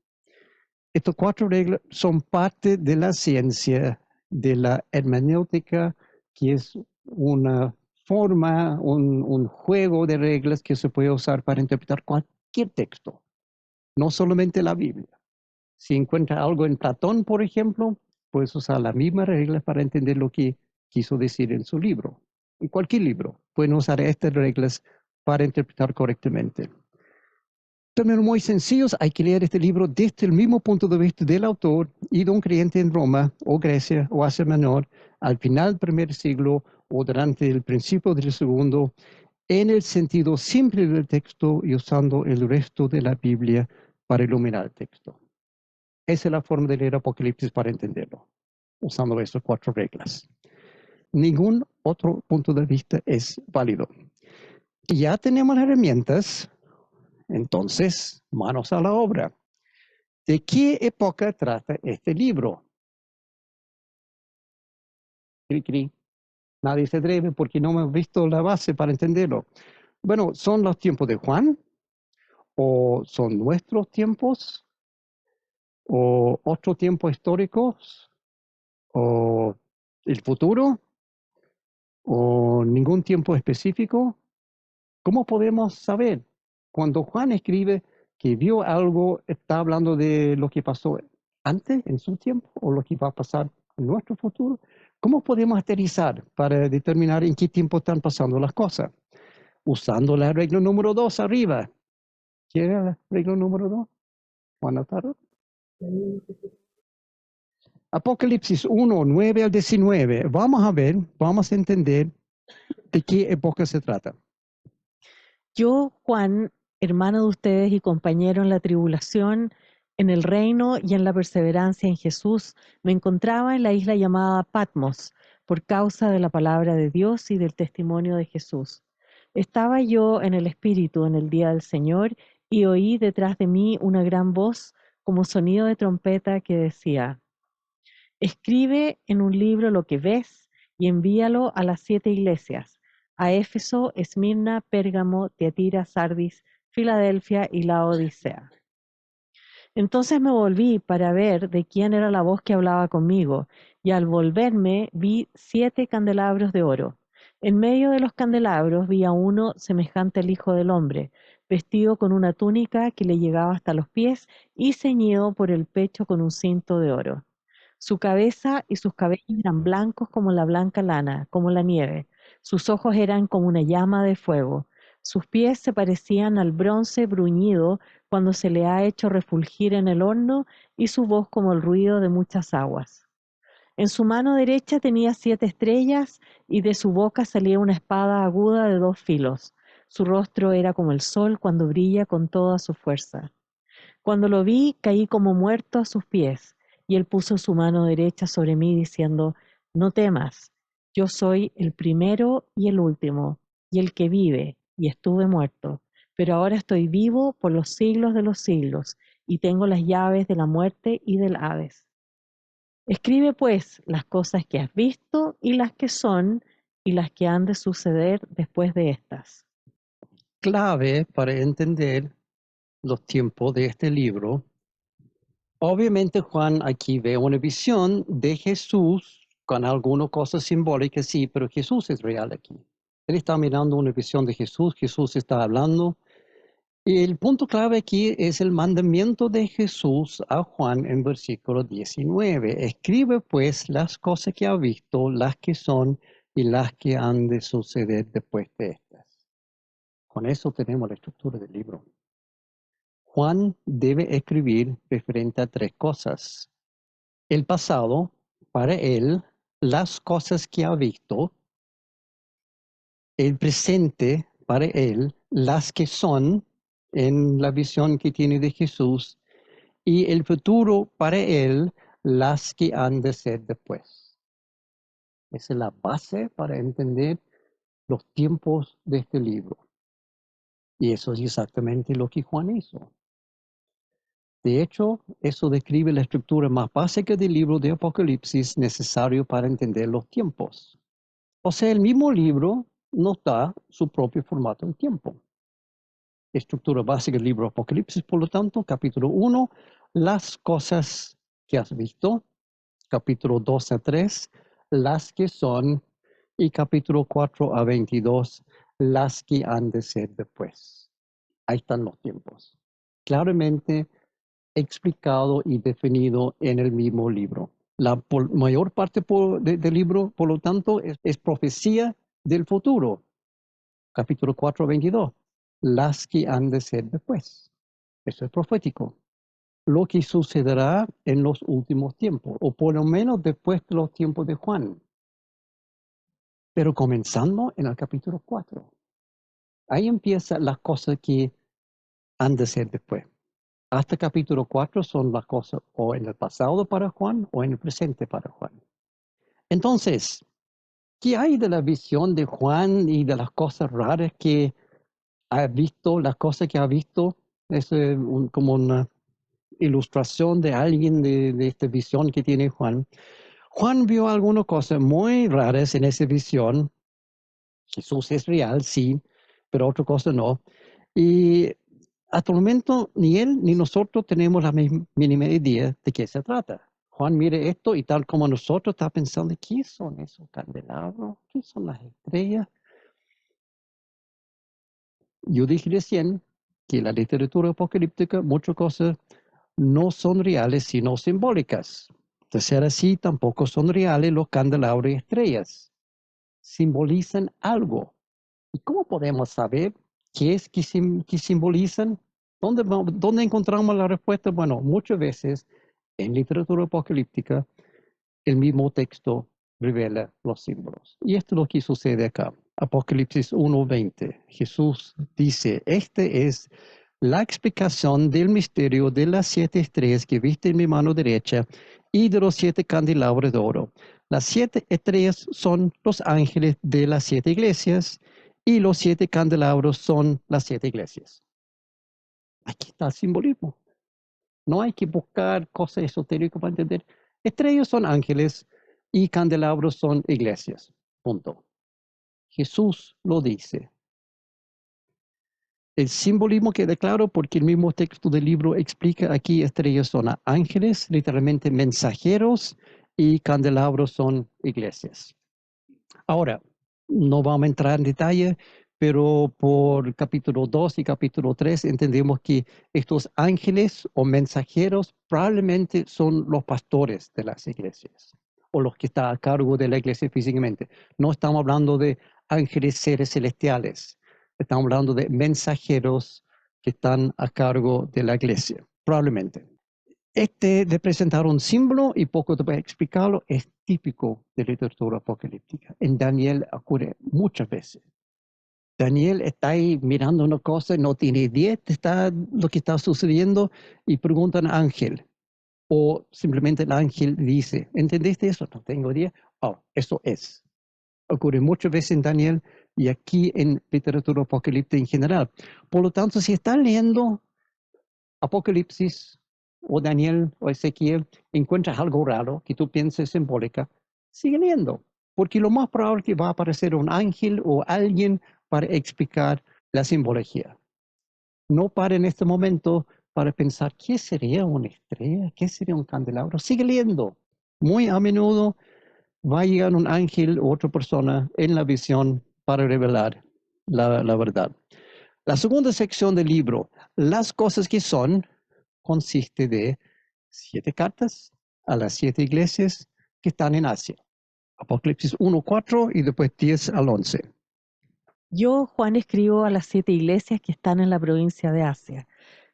Estas 4 reglas son parte de la ciencia de la hermenéutica, que es una forma, un juego de reglas que se puede usar para interpretar cualquier texto, no solamente la Biblia. Si encuentras algo en Platón, por ejemplo, puedes usar la misma regla para entender lo que quiso decir en su libro. En cualquier libro pueden usar estas reglas para interpretar correctamente. términos muy sencillos, hay que leer este libro desde el mismo punto de vista del autor y de un creyente en Roma o Grecia o Asia Menor al final del primer siglo o durante el principio del segundo, en el sentido simple del texto y usando el resto de la Biblia para iluminar el texto. Esa es la forma de leer Apocalipsis para entenderlo, usando estas 4 reglas. Ningún otro punto de vista es válido. Y ya tenemos las herramientas, entonces, manos a la obra. ¿De qué época trata este libro? Cri, cri. Nadie se atreve porque no hemos visto la base para entenderlo. Bueno, ¿son los tiempos de Juan? ¿O son nuestros tiempos? ¿O otros tiempos históricos? ¿O el futuro? ¿O ningún tiempo específico? ¿Cómo podemos saber? Cuando Juan escribe que vio algo, ¿está hablando de lo que pasó antes, en su tiempo, o lo que va a pasar en nuestro futuro? ¿Cómo podemos aterrizar para determinar en qué tiempo están pasando las cosas? Usando la regla número 2 arriba. ¿Qué era la regla número 2? ¿Juan anotaron? Apocalipsis 1, 9 al 19. Vamos a ver, vamos a entender de qué época se trata. Yo, Juan, hermano de ustedes y compañero en la tribulación, en el reino y en la perseverancia en Jesús, me encontraba en la isla llamada Patmos por causa de la palabra de Dios y del testimonio de Jesús. Estaba yo en el Espíritu en el día del Señor y oí detrás de mí una gran voz como sonido de trompeta que decía: escribe en un libro lo que ves y envíalo a las 7 iglesias: a Éfeso, Esmirna, Pérgamo, Tiatira, Sardis, Filadelfia y Laodicea. Entonces me volví para ver de quién era la voz que hablaba conmigo, y al volverme vi 7 candelabros de oro. En medio de los candelabros vi a uno semejante al Hijo del Hombre, vestido con una túnica que le llegaba hasta los pies y ceñido por el pecho con un cinto de oro. Su cabeza y sus cabellos eran blancos como la blanca lana, como la nieve. Sus ojos eran como una llama de fuego. Sus pies se parecían al bronce bruñido cuando se le ha hecho refulgir en el horno, y su voz como el ruido de muchas aguas. En su mano derecha tenía 7 estrellas, y de su boca salía una espada aguda de 2 filos. Su rostro era como el sol cuando brilla con toda su fuerza. Cuando lo vi, caí como muerto a sus pies, y él puso su mano derecha sobre mí, diciendo: no temas, yo soy el primero y el último, y el que vive, y estuve muerto, pero ahora estoy vivo por los siglos de los siglos, y tengo las llaves de la muerte y del Hades. Escribe pues las cosas que has visto y las que son y las que han de suceder después de estas. Clave para entender los tiempos de este libro. Obviamente Juan aquí ve una visión de Jesús con algunas cosas simbólicas, sí, pero Jesús es real aquí. Él está mirando una visión de Jesús, Jesús está hablando. Y el punto clave aquí es el mandamiento de Jesús a Juan en versículo 19. Escribe pues las cosas que ha visto, las que son y las que han de suceder después de estas. Con eso tenemos la estructura del libro. Juan debe escribir referente a 3 cosas. El pasado, para él, las cosas que ha visto. El presente, para él, las que son en la visión que tiene de Jesús. Y el futuro, para él, las que han de ser después. Esa es la base para entender los tiempos de este libro. Y eso es exactamente lo que Juan hizo. De hecho, eso describe la estructura más básica del libro de Apocalipsis necesario para entender los tiempos. O sea, el mismo libro nos da su propio formato de tiempo. Estructura básica del libro Apocalipsis, por lo tanto, capítulo 1, las cosas que has visto. Capítulo 2 a 3, las que son. Y capítulo 4 a 22, las que han de ser después. Ahí están los tiempos. Claramente explicado y definido en el mismo libro. La mayor parte del libro, por lo tanto, es profecía del futuro. Capítulo 4 a 22. Las que han de ser después. Eso es profético. Lo que sucederá en los últimos tiempos, o por lo menos después de los tiempos de Juan. Pero comenzando en el capítulo 4. Ahí empiezan las cosas que han de ser después. Hasta capítulo 4 son las cosas o en el pasado para Juan o en el presente para Juan. Entonces, ¿qué hay de la visión de Juan y de las cosas raras que ha visto, las cosas que ha visto? Es como una ilustración de alguien de esta visión que tiene Juan. Juan vio algunas cosas muy raras en esa visión. Jesús es real, sí, pero otra cosa no. Y hasta el momento ni él ni nosotros tenemos la mínima idea de qué se trata. Juan mire esto y tal como nosotros está pensando, ¿qué son esos candelabros? ¿Qué son las estrellas? Yo dije recién que la literatura apocalíptica, muchas cosas no son reales sino simbólicas. De ser así, tampoco son reales los candelabros y estrellas. Simbolizan algo. ¿Y cómo podemos saber qué es que simbolizan? ¿Dónde encontramos la respuesta? Bueno, muchas veces en literatura apocalíptica el mismo texto revela los símbolos. Y esto es lo que sucede acá. Apocalipsis 1:20. Jesús dice, esta es la explicación del misterio de las 7 estrellas que viste en mi mano derecha y de los 7 candelabros de oro. Las 7 estrellas son los ángeles de las 7 iglesias y los 7 candelabros son las 7 iglesias. Aquí está el simbolismo. No hay que buscar cosas esotéricas para entender. Estrellas son ángeles y candelabros son iglesias. Punto. Jesús lo dice. El simbolismo queda claro porque el mismo texto del libro explica aquí estrellas son ángeles, literalmente mensajeros, y candelabros son iglesias. Ahora, no vamos a entrar en detalle, pero por capítulo 2 y capítulo 3 entendemos que estos ángeles o mensajeros probablemente son los pastores de las iglesias o los que están a cargo de la iglesia físicamente. No estamos hablando de ángeles seres celestiales, estamos hablando de mensajeros que están a cargo de la iglesia, probablemente. Este de presentar un símbolo y poco de explicarlo es típico de literatura apocalíptica. En Daniel ocurre muchas veces. Daniel está ahí mirando una cosa, no tiene idea de lo que está sucediendo y pregunta al ángel. O simplemente el ángel dice, ¿entendiste eso? No tengo idea. Oh, eso es. Ocurre muchas veces en Daniel y aquí en literatura apocalíptica en general. Por lo tanto, si está leyendo Apocalipsis o Daniel o Ezequiel, encuentras algo raro que tú pienses simbólica, sigue leyendo, porque lo más probable es que va a aparecer un ángel o alguien para explicar la simbología. No para en este momento para pensar, ¿qué sería una estrella? ¿Qué sería un candelabro? Sigue leyendo. Muy a menudo va a llegar un ángel u otra persona en la visión para revelar la verdad. La segunda sección del libro, las cosas que son, consiste de 7 cartas a las 7 iglesias que están en Asia. Apocalipsis 1:4 y después 10 al 11. Yo, Juan, escribo a las 7 iglesias que están en la provincia de Asia.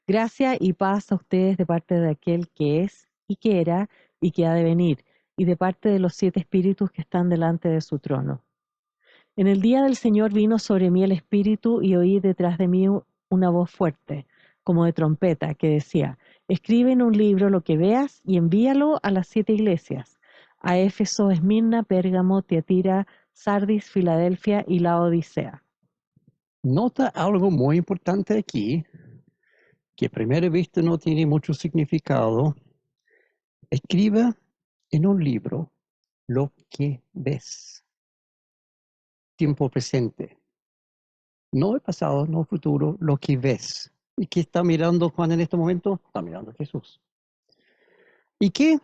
Gracia y paz a ustedes de parte de aquel que es y que era y que ha de venir, y de parte de los 7 espíritus que están delante de su trono. En el día del Señor vino sobre mí el Espíritu y oí detrás de mí una voz fuerte, como de trompeta, que decía, escribe en un libro lo que veas y envíalo a las 7 iglesias, a Éfeso, Esmirna, Pérgamo, Tiatira, Sardis, Filadelfia y la Odisea. Nota algo muy importante aquí, que a primera vista no tiene mucho significado. Escriba en un libro lo que ves. Tiempo presente. No el pasado, no el futuro, lo que ves. ¿Y qué está mirando Juan en este momento? Está mirando a Jesús. ¿Y qué?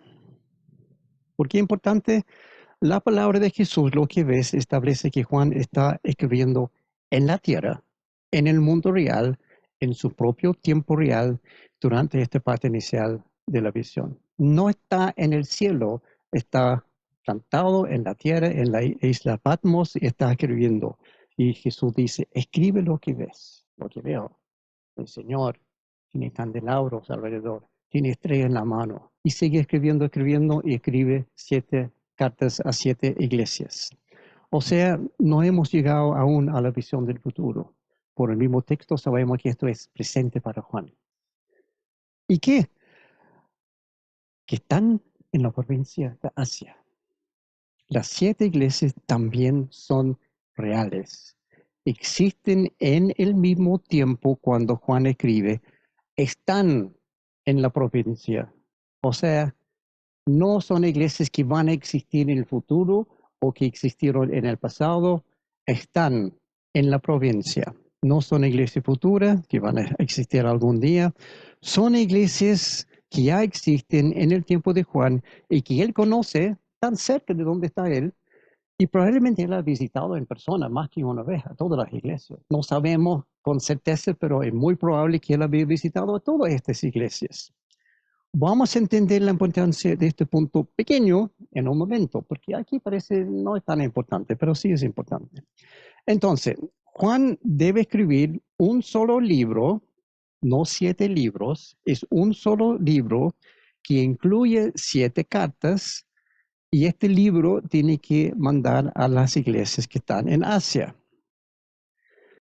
¿Por qué es importante? La palabra de Jesús, lo que ves, establece que Juan está escribiendo en la tierra, en el mundo real, en su propio tiempo real, durante esta parte inicial de la visión. No está en el cielo, está plantado en la tierra, en la isla Patmos, y está escribiendo. Y Jesús dice, escribe lo que ves, lo que veo. El Señor tiene candelabros alrededor, tiene estrella en la mano. Y sigue escribiendo, escribiendo y escribe 7 cartas a 7 iglesias. O sea, no hemos llegado aún a la visión del futuro. Por el mismo texto sabemos que esto es presente para Juan. ¿Y qué? Que están en la provincia de Asia. Las 7 iglesias también son reales. Existen en el mismo tiempo cuando Juan escribe, están en la provincia. O sea, no son iglesias que van a existir en el futuro o que existieron en el pasado, están en la provincia. No son iglesias futuras que van a existir algún día, son iglesias que ya existen en el tiempo de Juan y que él conoce tan cerca de donde está él, y probablemente él ha visitado en persona más que una vez a todas las iglesias. No sabemos con certeza, pero es muy probable que él había visitado a todas estas iglesias. Vamos a entender la importancia de este punto pequeño en un momento, porque aquí parece no es tan importante, pero sí es importante. Entonces, Juan debe escribir un solo libro, no 7 libros, es un solo libro que incluye 7 cartas, y este libro tiene que mandar a las iglesias que están en Asia.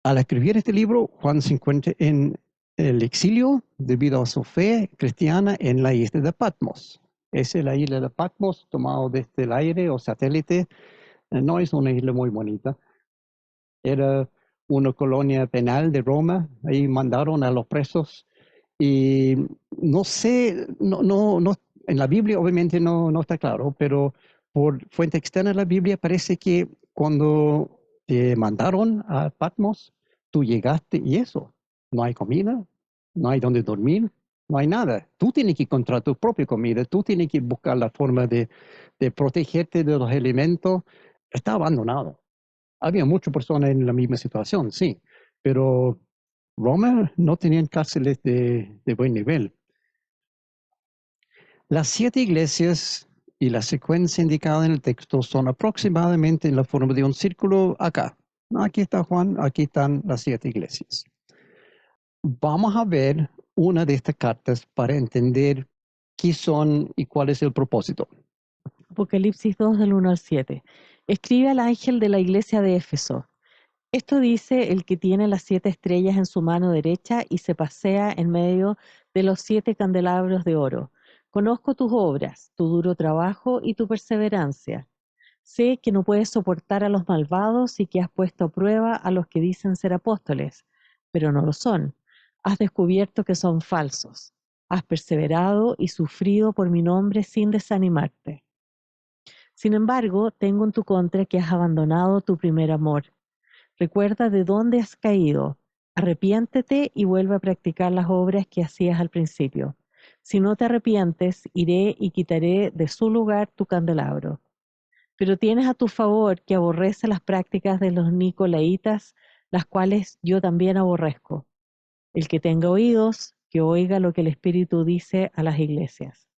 Al escribir este libro, Juan se encuentra en el exilio debido a su fe cristiana en la isla de Patmos. Esa es la isla de Patmos, tomado desde el aire o satélite. No es una isla muy bonita. Era una colonia penal de Roma. Ahí mandaron a los presos. Y no sé, en la Biblia obviamente no está claro, pero por fuente externa de la Biblia parece que cuando te mandaron a Patmos, tú llegaste y eso, no hay comida, no hay donde dormir, no hay nada. Tú tienes que encontrar tu propia comida, tú tienes que buscar la forma de protegerte de los elementos. Está abandonado. Había muchas personas en la misma situación, sí, pero Roma no tenían cárceles de buen nivel. Las 7 iglesias y la secuencia indicada en el texto son aproximadamente en la forma de un círculo acá. Aquí está Juan, aquí están las 7 iglesias. Vamos a ver una de estas cartas para entender qué son y cuál es el propósito. Apocalipsis 2 del 1 al 7. Escribe al ángel de la iglesia de Éfeso. Esto dice el que tiene las 7 estrellas en su mano derecha y se pasea en medio de los 7 candelabros de oro. Conozco tus obras, tu duro trabajo y tu perseverancia. Sé que no puedes soportar a los malvados y que has puesto a prueba a los que dicen ser apóstoles, pero no lo son. Has descubierto que son falsos. Has perseverado y sufrido por mi nombre sin desanimarte. Sin embargo, tengo en tu contra que has abandonado tu primer amor. Recuerda de dónde has caído. Arrepiéntete y vuelve a practicar las obras que hacías al principio. Si no te arrepientes, iré y quitaré de su lugar tu candelabro. Pero tienes a tu favor que aborrece las prácticas de los nicolaitas, las cuales yo también aborrezco. El que tenga oídos, que oiga lo que el Espíritu dice a las iglesias.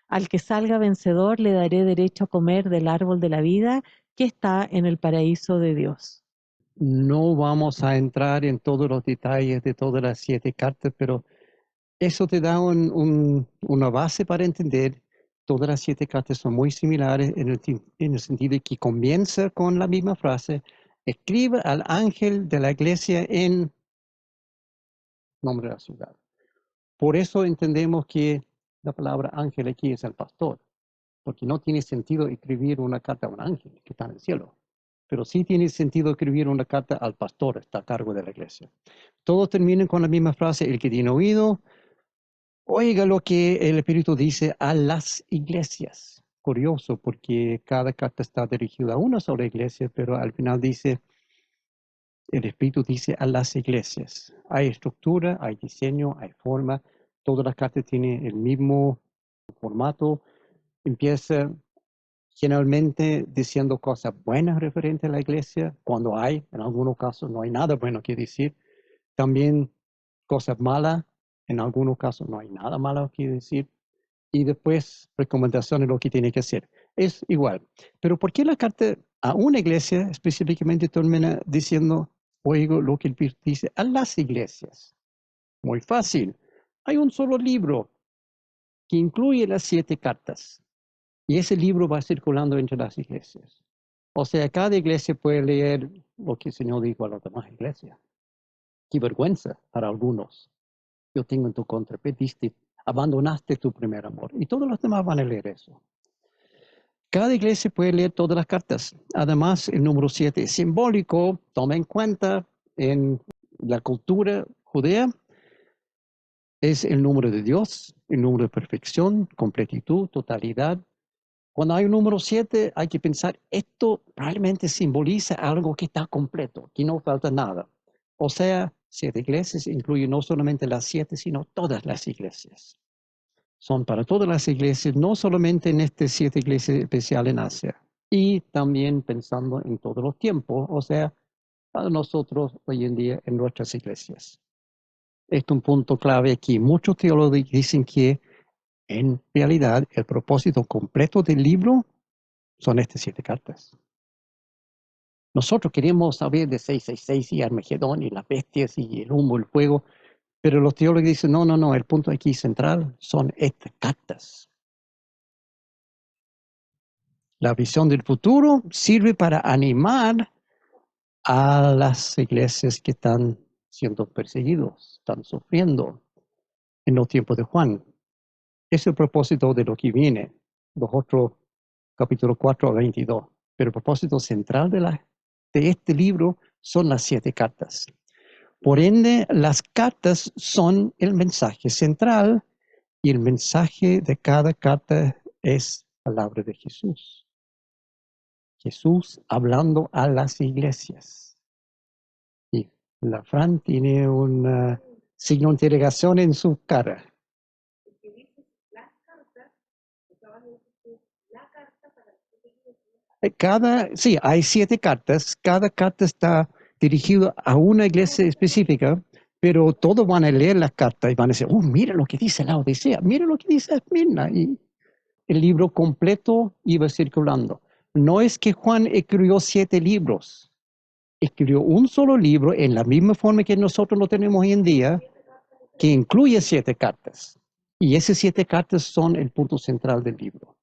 Al que salga vencedor le daré derecho a comer del árbol de la vida que está en el paraíso de Dios. No vamos a entrar en todos los detalles de todas las 7 cartas, pero eso te da una base para entender. Todas las 7 cartas son muy similares en el sentido de que comienza con la misma frase: escribe al ángel de la iglesia en nombre de la ciudad. Por eso entendemos que la palabra ángel aquí es el pastor, porque no tiene sentido escribir una carta a un ángel que está en el cielo, pero sí tiene sentido escribir una carta al pastor que está a cargo de la iglesia. Todos terminan con la misma frase: el que tiene oído, oiga lo que el Espíritu dice a las iglesias. Curioso, porque cada carta está dirigida a una sola iglesia, pero al final dice, el Espíritu dice a las iglesias. Hay estructura, hay diseño, hay forma. Todas las cartas tienen el mismo formato. Empieza generalmente diciendo cosas buenas referentes a la iglesia, cuando hay, en algunos casos no hay nada bueno que decir. También cosas malas, en algunos casos no hay nada malo que decir. Y después recomendaciones de lo que tiene que hacer. Es igual. Pero ¿por qué la carta a una iglesia específicamente termina diciendo, oigo lo que el Espíritu dice a las iglesias? Muy fácil. hay un solo libro que incluye las 7 cartas. Y ese libro va circulando entre las iglesias. O sea, cada iglesia puede leer lo que el Señor dijo a las demás iglesias. Qué vergüenza para algunos. Yo tengo en tu contra, pediste, abandonaste tu primer amor. Y todos los demás van a leer eso. Cada iglesia puede leer todas las cartas. Además, el número 7 es simbólico. Toma en cuenta en la cultura judía. Es el número de Dios, el número de perfección, completitud, totalidad. Cuando hay un número 7, hay que pensar, esto probablemente simboliza algo que está completo, que no falta nada. O sea, 7 iglesias incluye no solamente las 7, sino todas las iglesias. Son para todas las iglesias, no solamente en estas 7 iglesias especiales en Asia. Y también pensando en todos los tiempos, o sea, para nosotros hoy en día en nuestras iglesias. Este es un punto clave aquí. Muchos teólogos dicen que en realidad el propósito completo del libro son estas 7 cartas. Nosotros queremos saber de 666 y Armagedón y las bestias y el humo, el fuego, pero los teólogos dicen, no, el punto aquí central son estas cartas. La visión del futuro sirve para animar a las iglesias que están siendo perseguidos, están sufriendo en los tiempos de Juan. Es el propósito de lo que viene, los otros capítulo 4 a 22. Pero el propósito central de este libro son las 7 cartas. Por ende, las cartas son el mensaje central y el mensaje de cada carta es la palabra de Jesús. Jesús hablando a las iglesias. Y la Fran tiene un signo de interrogación en su cara. Sí, hay 7 cartas. Cada carta está dirigida a una iglesia específica, pero todos van a leer las cartas y van a decir, oh, mira lo que dice la Odisea, mira lo que dice Esmirna. Y el libro completo iba circulando. No es que Juan escribió 7 libros, escribió un solo libro en la misma forma que nosotros lo tenemos hoy en día, que incluye 7 cartas. Y esas 7 cartas son el punto central del libro,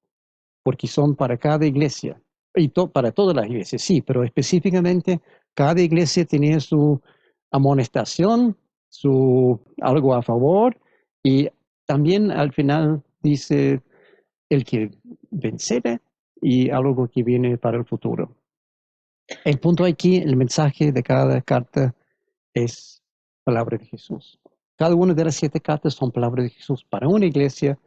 porque son para cada iglesia. Y para todas las iglesias, sí, pero específicamente cada iglesia tenía su amonestación, su algo a favor, y también al final dice el que vencerá y algo que viene para el futuro. El punto aquí, el mensaje de cada carta es palabra de Jesús. Cada una de las 7 cartas son palabras de Jesús para una iglesia,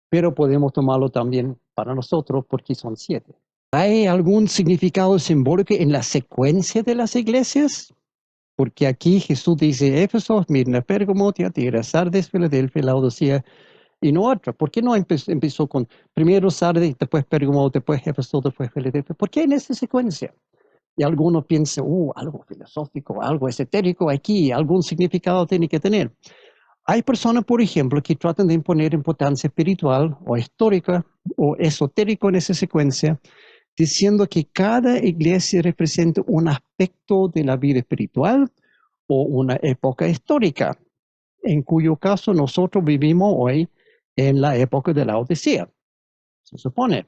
pero podemos tomarlo también para nosotros porque son 7. ¿Hay algún significado simbólico en la secuencia de las iglesias? Porque aquí Jesús dice Éfeso, Mirna, Pérgamo, Tiatira, Sardes, Filadelfia, Laodicea y no otra. ¿Por qué no empezó con primero Sardes, después Pérgamo, después Éfeso, después Filadelfia? ¿Por qué en esa secuencia? Y algunos piensan, algo filosófico, algo esotérico aquí, algún significado tiene que tener. Hay personas, por ejemplo, que tratan de imponer importancia espiritual o histórica o esotérico en esa secuencia, diciendo que cada iglesia representa un aspecto de la vida espiritual o una época histórica, en cuyo caso nosotros vivimos hoy en la época de la Odisea, se supone.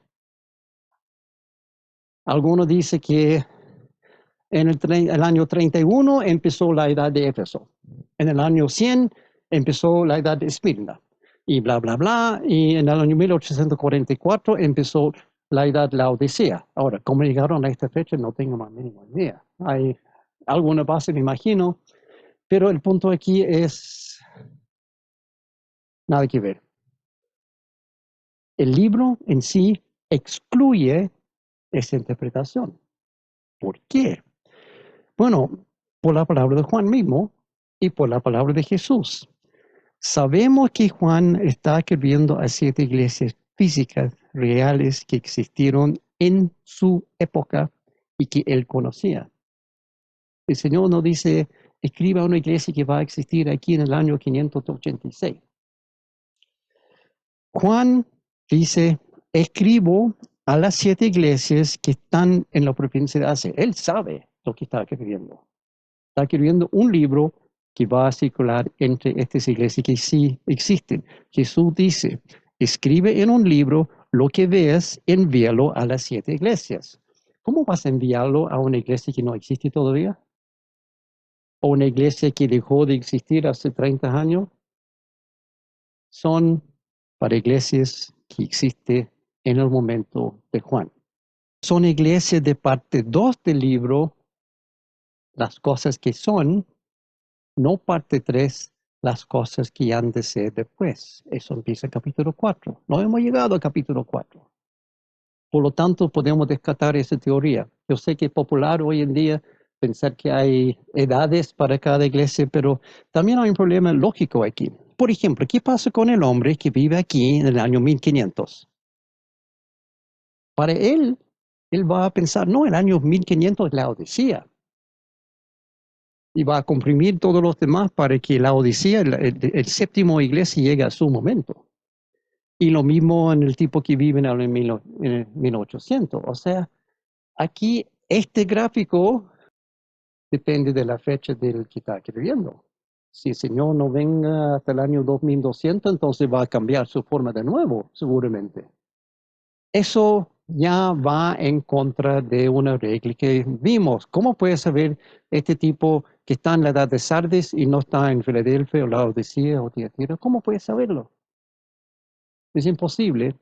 Algunos dicen que en el año 31 empezó la edad de Éfeso, en el año 100 empezó la edad de Esmirna, y bla, bla, bla, y en el año 1844 empezó la edad de la Odisea. Ahora, ¿cómo llegaron a esta fecha? No tengo más mínima idea. Hay alguna base, me imagino, pero el punto aquí es nada que ver. El libro en sí excluye esa interpretación. ¿Por qué? Bueno, por la palabra de Juan mismo y por la palabra de Jesús. Sabemos que Juan está escribiendo a 7 iglesias físicas reales que existieron en su época y que él conocía. El Señor no dice, escriba a una iglesia que va a existir aquí en el año 586. Juan dice, escribo a las 7 iglesias que están en la provincia de Asia. Él sabe lo que está escribiendo. Está escribiendo un libro que va a circular entre estas iglesias que sí existen. Jesús dice, escribe en un libro lo que ves, envíalo a las 7 iglesias. ¿Cómo vas a enviarlo a una iglesia que no existe todavía? ¿O una iglesia que dejó de existir hace 30 años? Son para iglesias que existen en el momento de Juan. Son iglesias de parte 2 del libro, las cosas que son, no parte 3, las cosas que han de ser después. Eso empieza en capítulo 4. No hemos llegado al capítulo 4. Por lo tanto, podemos descartar esa teoría. Yo sé que es popular hoy en día pensar que hay edades para cada iglesia, pero también hay un problema lógico aquí. Por ejemplo, ¿qué pasa con el hombre que vive aquí en el año 1500? Para él va a pensar, no, el año 1500 es la Odisea. Y va a comprimir todos los demás para que la Odisea, el séptimo iglesia, llegue a su momento. Y lo mismo en el tipo que vive en el 1800. O sea, aquí este gráfico depende de la fecha del que está escribiendo. Si el Señor no venga hasta el año 2200, entonces va a cambiar su forma de nuevo, seguramente. Eso ya va en contra de una regla que vimos. ¿Cómo puede saber este tipo que está en la edad de Sardis y no está en Filadelfia o la Odisea o Tiatira? ¿Cómo puede saberlo? Es imposible.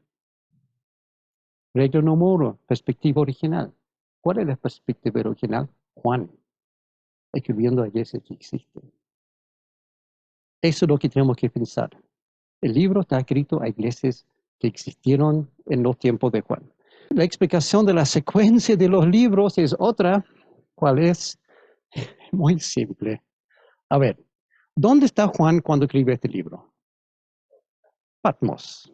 Regla número 1, perspectiva original. ¿Cuál es la perspectiva original? Juan, escribiendo a iglesia que existe. Eso es lo que tenemos que pensar. El libro está escrito a iglesias que existieron en los tiempos de Juan. La explicación de la secuencia de los libros es otra. ¿Cuál es? Muy simple. A ver, ¿dónde está Juan cuando escribe este libro? Patmos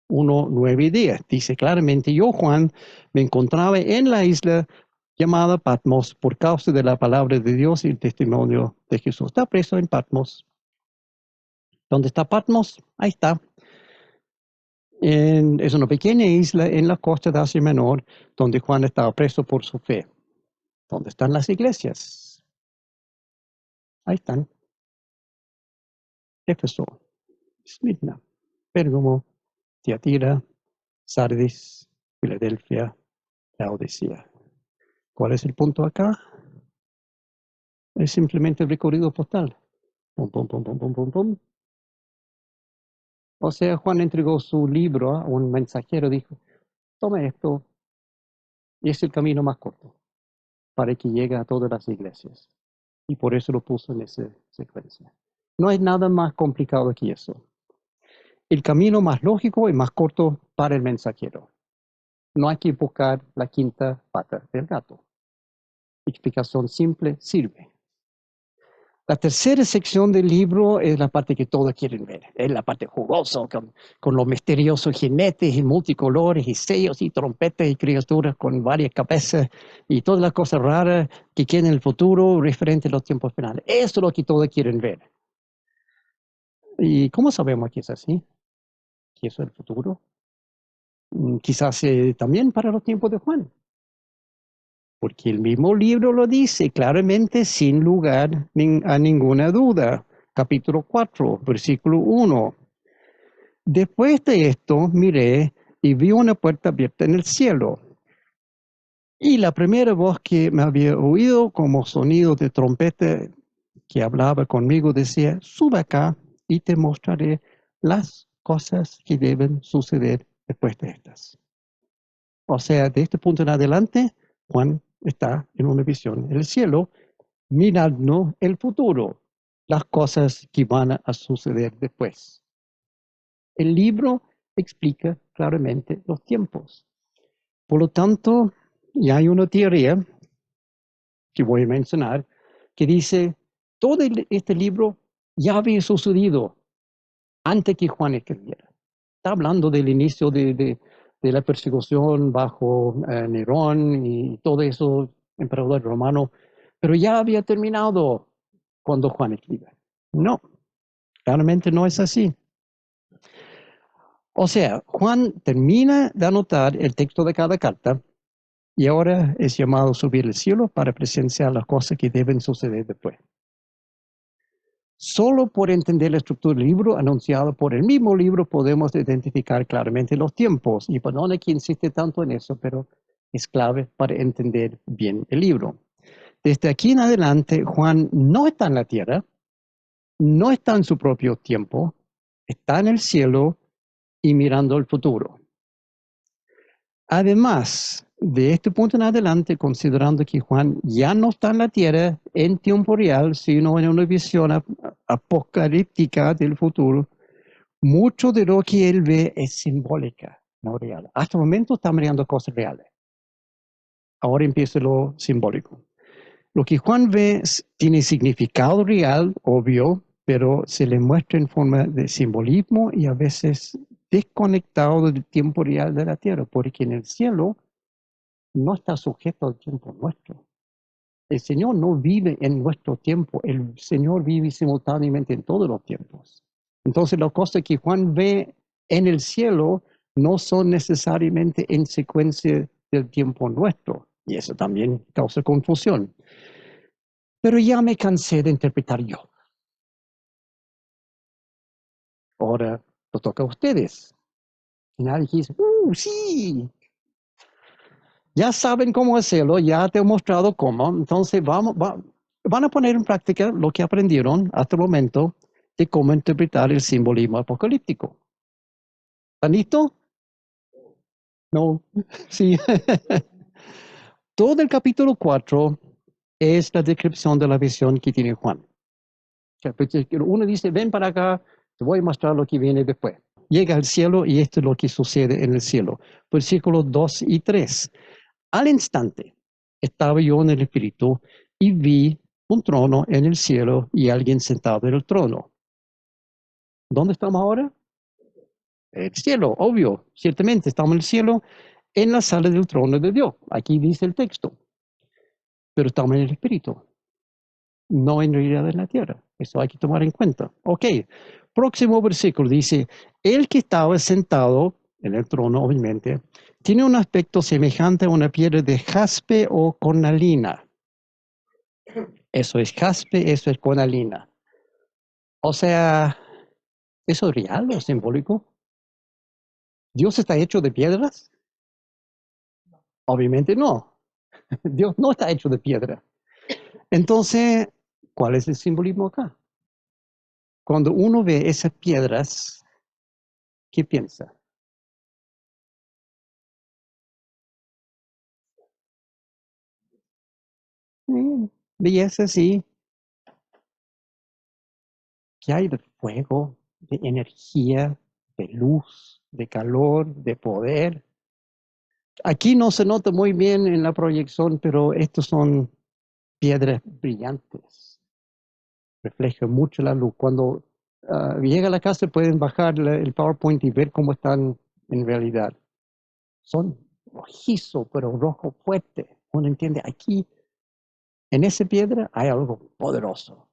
1, 9 y 10. Dice claramente, yo, Juan, me encontraba en la isla llamada Patmos por causa de la palabra de Dios y el testimonio de Jesús. Está preso en Patmos. ¿Dónde está Patmos? Ahí está. Es una pequeña isla en la costa de Asia Menor, donde Juan estaba preso por su fe. ¿Dónde están las iglesias? Ahí están. Éfeso, Esmirna, Pérgamo, Tiatira, Sardis, Filadelfia, Laodicea. ¿Cuál es el punto acá? Es simplemente el recorrido postal. Pum, pum, pum, pum, pum, pum, pum. O sea, Juan entregó su libro a un mensajero, dijo, toma esto, y es el camino más corto para que llegue a todas las iglesias. Y por eso lo puso en esa secuencia. No hay nada más complicado que eso. El camino más lógico y más corto para el mensajero. No hay que buscar la quinta pata del gato. Explicación simple, sirve. La tercera sección del libro es la parte que todos quieren ver. Es la parte jugosa, con los misteriosos jinetes y multicolores y sellos y trompetas y criaturas con varias cabezas y todas las cosas raras que quieren en el futuro referente a los tiempos finales. Eso es lo que todos quieren ver. ¿Y cómo sabemos que es así? ¿Que eso es el futuro? Quizás también para los tiempos de Juan. Porque el mismo libro lo dice claramente sin lugar a ninguna duda. Capítulo 4, versículo 1. Después de esto miré y vi una puerta abierta en el cielo. Y la primera voz que me había oído como sonido de trompeta que hablaba conmigo decía, sube acá y te mostraré las cosas que deben suceder después de estas. O sea, de este punto en adelante, Juan está en una visión en el cielo, mirando el futuro, las cosas que van a suceder después. El libro explica claramente los tiempos. Por lo tanto, ya hay una teoría que voy a mencionar que dice, todo este libro ya había sucedido antes que Juan escribiera. Está hablando del inicio de la persecución bajo Nerón y todo eso, emperador romano, pero ya había terminado cuando Juan escribe. No, claramente no es así. O sea, Juan termina de anotar el texto de cada carta y ahora es llamado a subir al cielo para presenciar las cosas que deben suceder después. Solo por entender la estructura del libro anunciado por el mismo libro podemos identificar claramente los tiempos. Y perdone que insiste tanto en eso, pero es clave para entender bien el libro. Desde aquí en adelante, Juan no está en la tierra, no está en su propio tiempo, está en el cielo y mirando el futuro. Además, de este punto en adelante, considerando que Juan ya no está en la tierra en tiempo real, sino en una visión apocalíptica del futuro, mucho de lo que él ve es simbólica, no real. Hasta el momento está mirando cosas reales. Ahora empieza lo simbólico. Lo que Juan ve tiene significado real, obvio, pero se le muestra en forma de simbolismo y a veces desconectado del tiempo real de la tierra, porque en el cielo no está sujeto al tiempo nuestro. El Señor no vive en nuestro tiempo, el Señor vive simultáneamente en todos los tiempos. Entonces las cosas que Juan ve en el cielo no son necesariamente en secuencia del tiempo nuestro, y eso también causa confusión. Pero ya me cansé de interpretar yo. Ahora lo toca a ustedes. Y nadie dice, sí, ya saben cómo hacerlo, ya te he mostrado cómo. Entonces van a poner en práctica lo que aprendieron hasta el momento de cómo interpretar el simbolismo apocalíptico. ¿Están listos? No, sí. Todo el capítulo 4 es la descripción de la visión que tiene Juan. Uno dice, ven para acá, te voy a mostrar lo que viene después. Llega al cielo y esto es lo que sucede en el cielo. Versículos 2 y 3. Al instante estaba yo en el espíritu y vi un trono en el cielo y alguien sentado en el trono. ¿Dónde estamos ahora? El cielo, obvio, ciertamente estamos en el cielo, en la sala del trono de Dios. Aquí dice el texto. Pero estamos en el espíritu, no en realidad en la tierra. Eso hay que tomar en cuenta. Ok, próximo versículo dice, el que estaba sentado en el trono, obviamente, tiene un aspecto semejante a una piedra de jaspe o cornalina. Eso es jaspe, eso es cornalina. O sea, ¿eso es real o simbólico? ¿Dios está hecho de piedras? Obviamente no. Dios no está hecho de piedra. Entonces, ¿cuál es el simbolismo acá? Cuando uno ve esas piedras, ¿qué piensa? Belleza, sí. ¿Qué hay de fuego, de energía, de luz, de calor, de poder? Aquí no se nota muy bien en la proyección, pero estos son piedras brillantes. Reflejan mucho la luz. Cuando llega a la casa pueden bajar el PowerPoint y ver cómo están en realidad. Son rojizos, pero rojo fuerte. Uno entiende, aquí, en esa piedra hay algo poderoso.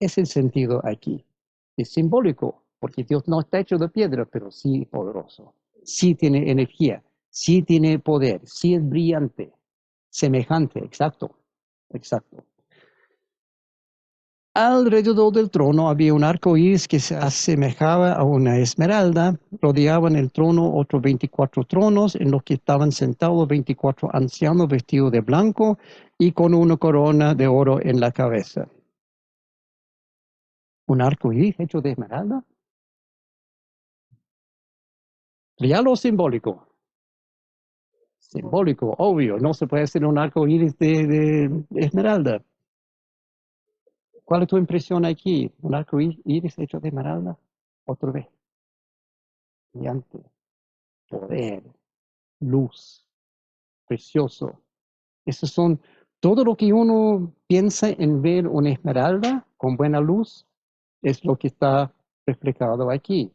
Es el sentido aquí. Es simbólico, porque Dios no está hecho de piedra, pero sí poderoso. Sí tiene energía, sí tiene poder, sí es brillante, semejante, exacto, exacto. Alrededor del trono había un arco iris que se asemejaba a una esmeralda. Rodeaban el trono otros 24 tronos en los que estaban sentados 24 ancianos vestidos de blanco y con una corona de oro en la cabeza. ¿Un arco iris hecho de esmeralda? ¿Real o simbólico? Simbólico, obvio. No se puede hacer un arco iris de esmeralda. ¿Cuál es tu impresión aquí? ¿Un arco iris hecho de esmeralda? Otra vez. Brillante, poder, luz, precioso. Esos son todo lo que uno piensa en ver una esmeralda con buena luz, es lo que está reflejado aquí.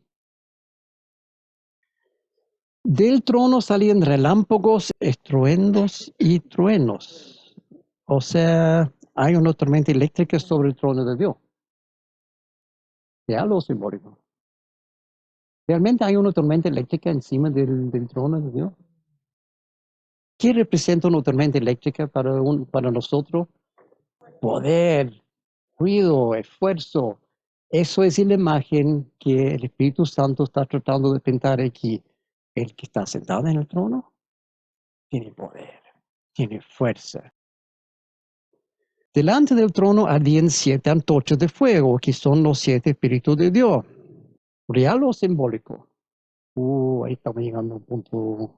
Del trono salían relámpagos, estruendos y truenos. O sea, hay una tormenta eléctrica sobre el trono de Dios. Ya lo simbólico. ¿Realmente hay una tormenta eléctrica encima del trono de Dios? ¿Qué representa una tormenta eléctrica para nosotros? Poder, ruido, esfuerzo. Eso es la imagen que el Espíritu Santo está tratando de pintar aquí. El que está sentado en el trono tiene poder, tiene fuerza. Delante del trono ardían 7 antorchas de fuego, que son los 7 espíritus de Dios. ¿Real o simbólico? Ahí estamos llegando a un punto.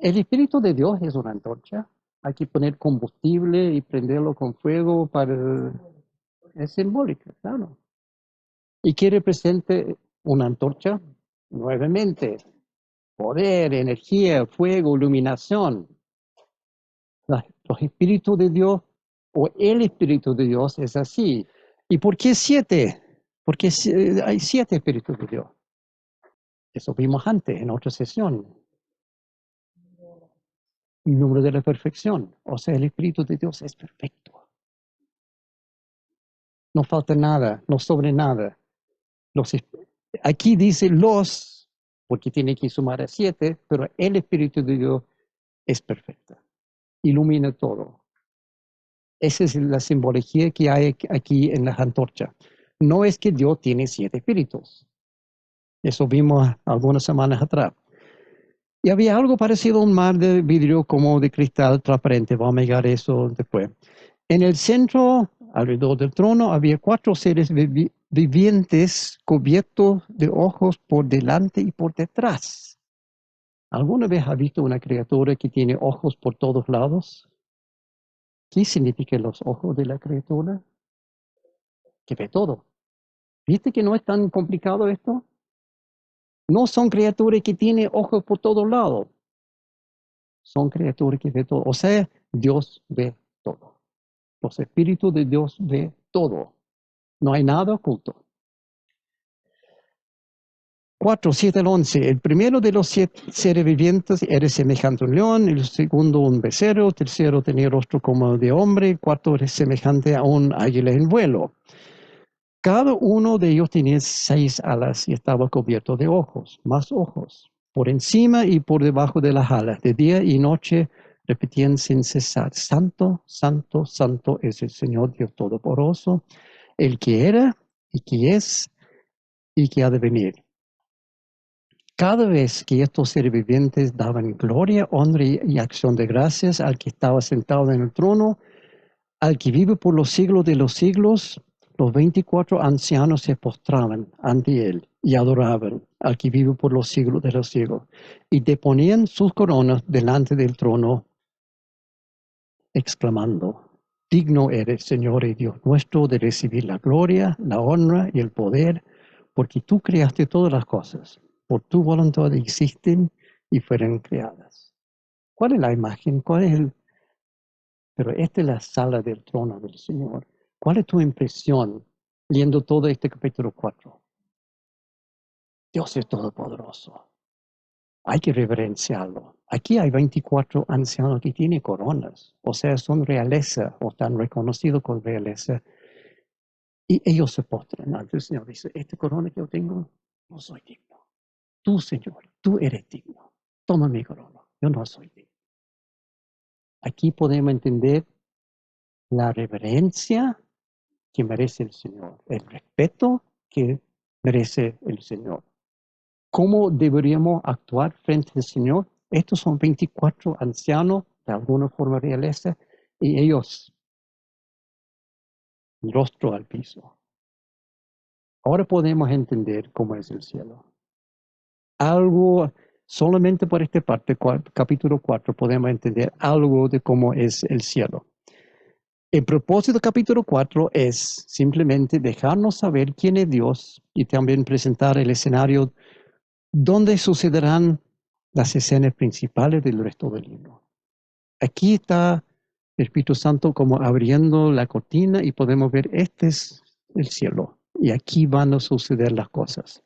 El espíritu de Dios es una antorcha. Hay que poner combustible y prenderlo con fuego para... Es simbólico, claro. ¿Y qué representa una antorcha? Nuevamente, poder, energía, fuego, iluminación. Los espíritus de Dios o el espíritu de Dios es así. ¿Y por qué 7? Porque hay 7 espíritus de Dios. Eso vimos antes en otra sesión. El número de la perfección. O sea, el espíritu de Dios es perfecto. No falta nada, no sobre nada. Aquí dice los, porque tiene que sumar a 7, pero el espíritu de Dios es perfecto. Ilumina todo. Esa es la simbología que hay aquí en las antorchas. No es que Dios tiene 7 espíritus. Eso vimos algunas semanas atrás. Y había algo parecido a un mar de vidrio como de cristal transparente. Vamos a llegar a eso después. En el centro, alrededor del trono, había 4 seres vivientes cubiertos de ojos por delante y por detrás. ¿Alguna vez has visto una criatura que tiene ojos por todos lados? ¿Qué significan los ojos de la criatura? Que ve todo. ¿Viste que no es tan complicado esto? No son criaturas que tienen ojos por todos lados. Son criaturas que ven todo. O sea, Dios ve todo. Los espíritus de Dios ven todo. No hay nada oculto. 4, 7 al 11. El primero de los 7 seres vivientes era semejante a un león, el segundo un becerro, el tercero tenía rostro como de hombre, el cuarto era semejante a un águila en vuelo. Cada uno de ellos tenía 6 alas y estaba cubierto de ojos, más ojos, por encima y por debajo de las alas. De día y noche repetían sin cesar: Santo, Santo, Santo es el Señor Dios Todopoderoso, el que era y que es y que ha de venir. Cada vez que estos seres vivientes daban gloria, honra y acción de gracias al que estaba sentado en el trono, al que vive por los siglos de los siglos, los 24 ancianos se postraban ante él y adoraban al que vive por los siglos de los siglos, y deponían sus coronas delante del trono, exclamando: Digno eres, Señor y Dios nuestro, de recibir la gloria, la honra y el poder, porque tú creaste todas las cosas. Por tu voluntad existen y fueron creadas. ¿Cuál es la imagen? Pero esta es la sala del trono del Señor. ¿Cuál es tu impresión leyendo todo este capítulo 4? Dios es todopoderoso. Hay que reverenciarlo. Aquí hay 24 ancianos que tienen coronas, o sea, son realeza o están reconocidos con realeza. Y ellos se postran ante el Señor. Dice: esta corona que yo tengo, no soy digno. Tú, Señor, tú eres digno. Toma mi corona. Yo no soy digno. Aquí podemos entender la reverencia que merece el Señor, el respeto que merece el Señor. ¿Cómo deberíamos actuar frente al Señor? Estos son 24 ancianos, de alguna forma realeza, y ellos, rostro al piso. Ahora podemos entender cómo es el cielo. Algo, solamente por esta parte, capítulo 4, podemos entender algo de cómo es el cielo. El propósito del capítulo 4 es simplemente dejarnos saber quién es Dios y también presentar el escenario donde sucederán las escenas principales del resto del libro. Aquí está el Espíritu Santo como abriendo la cortina y podemos ver: este es el cielo y aquí van a suceder las cosas.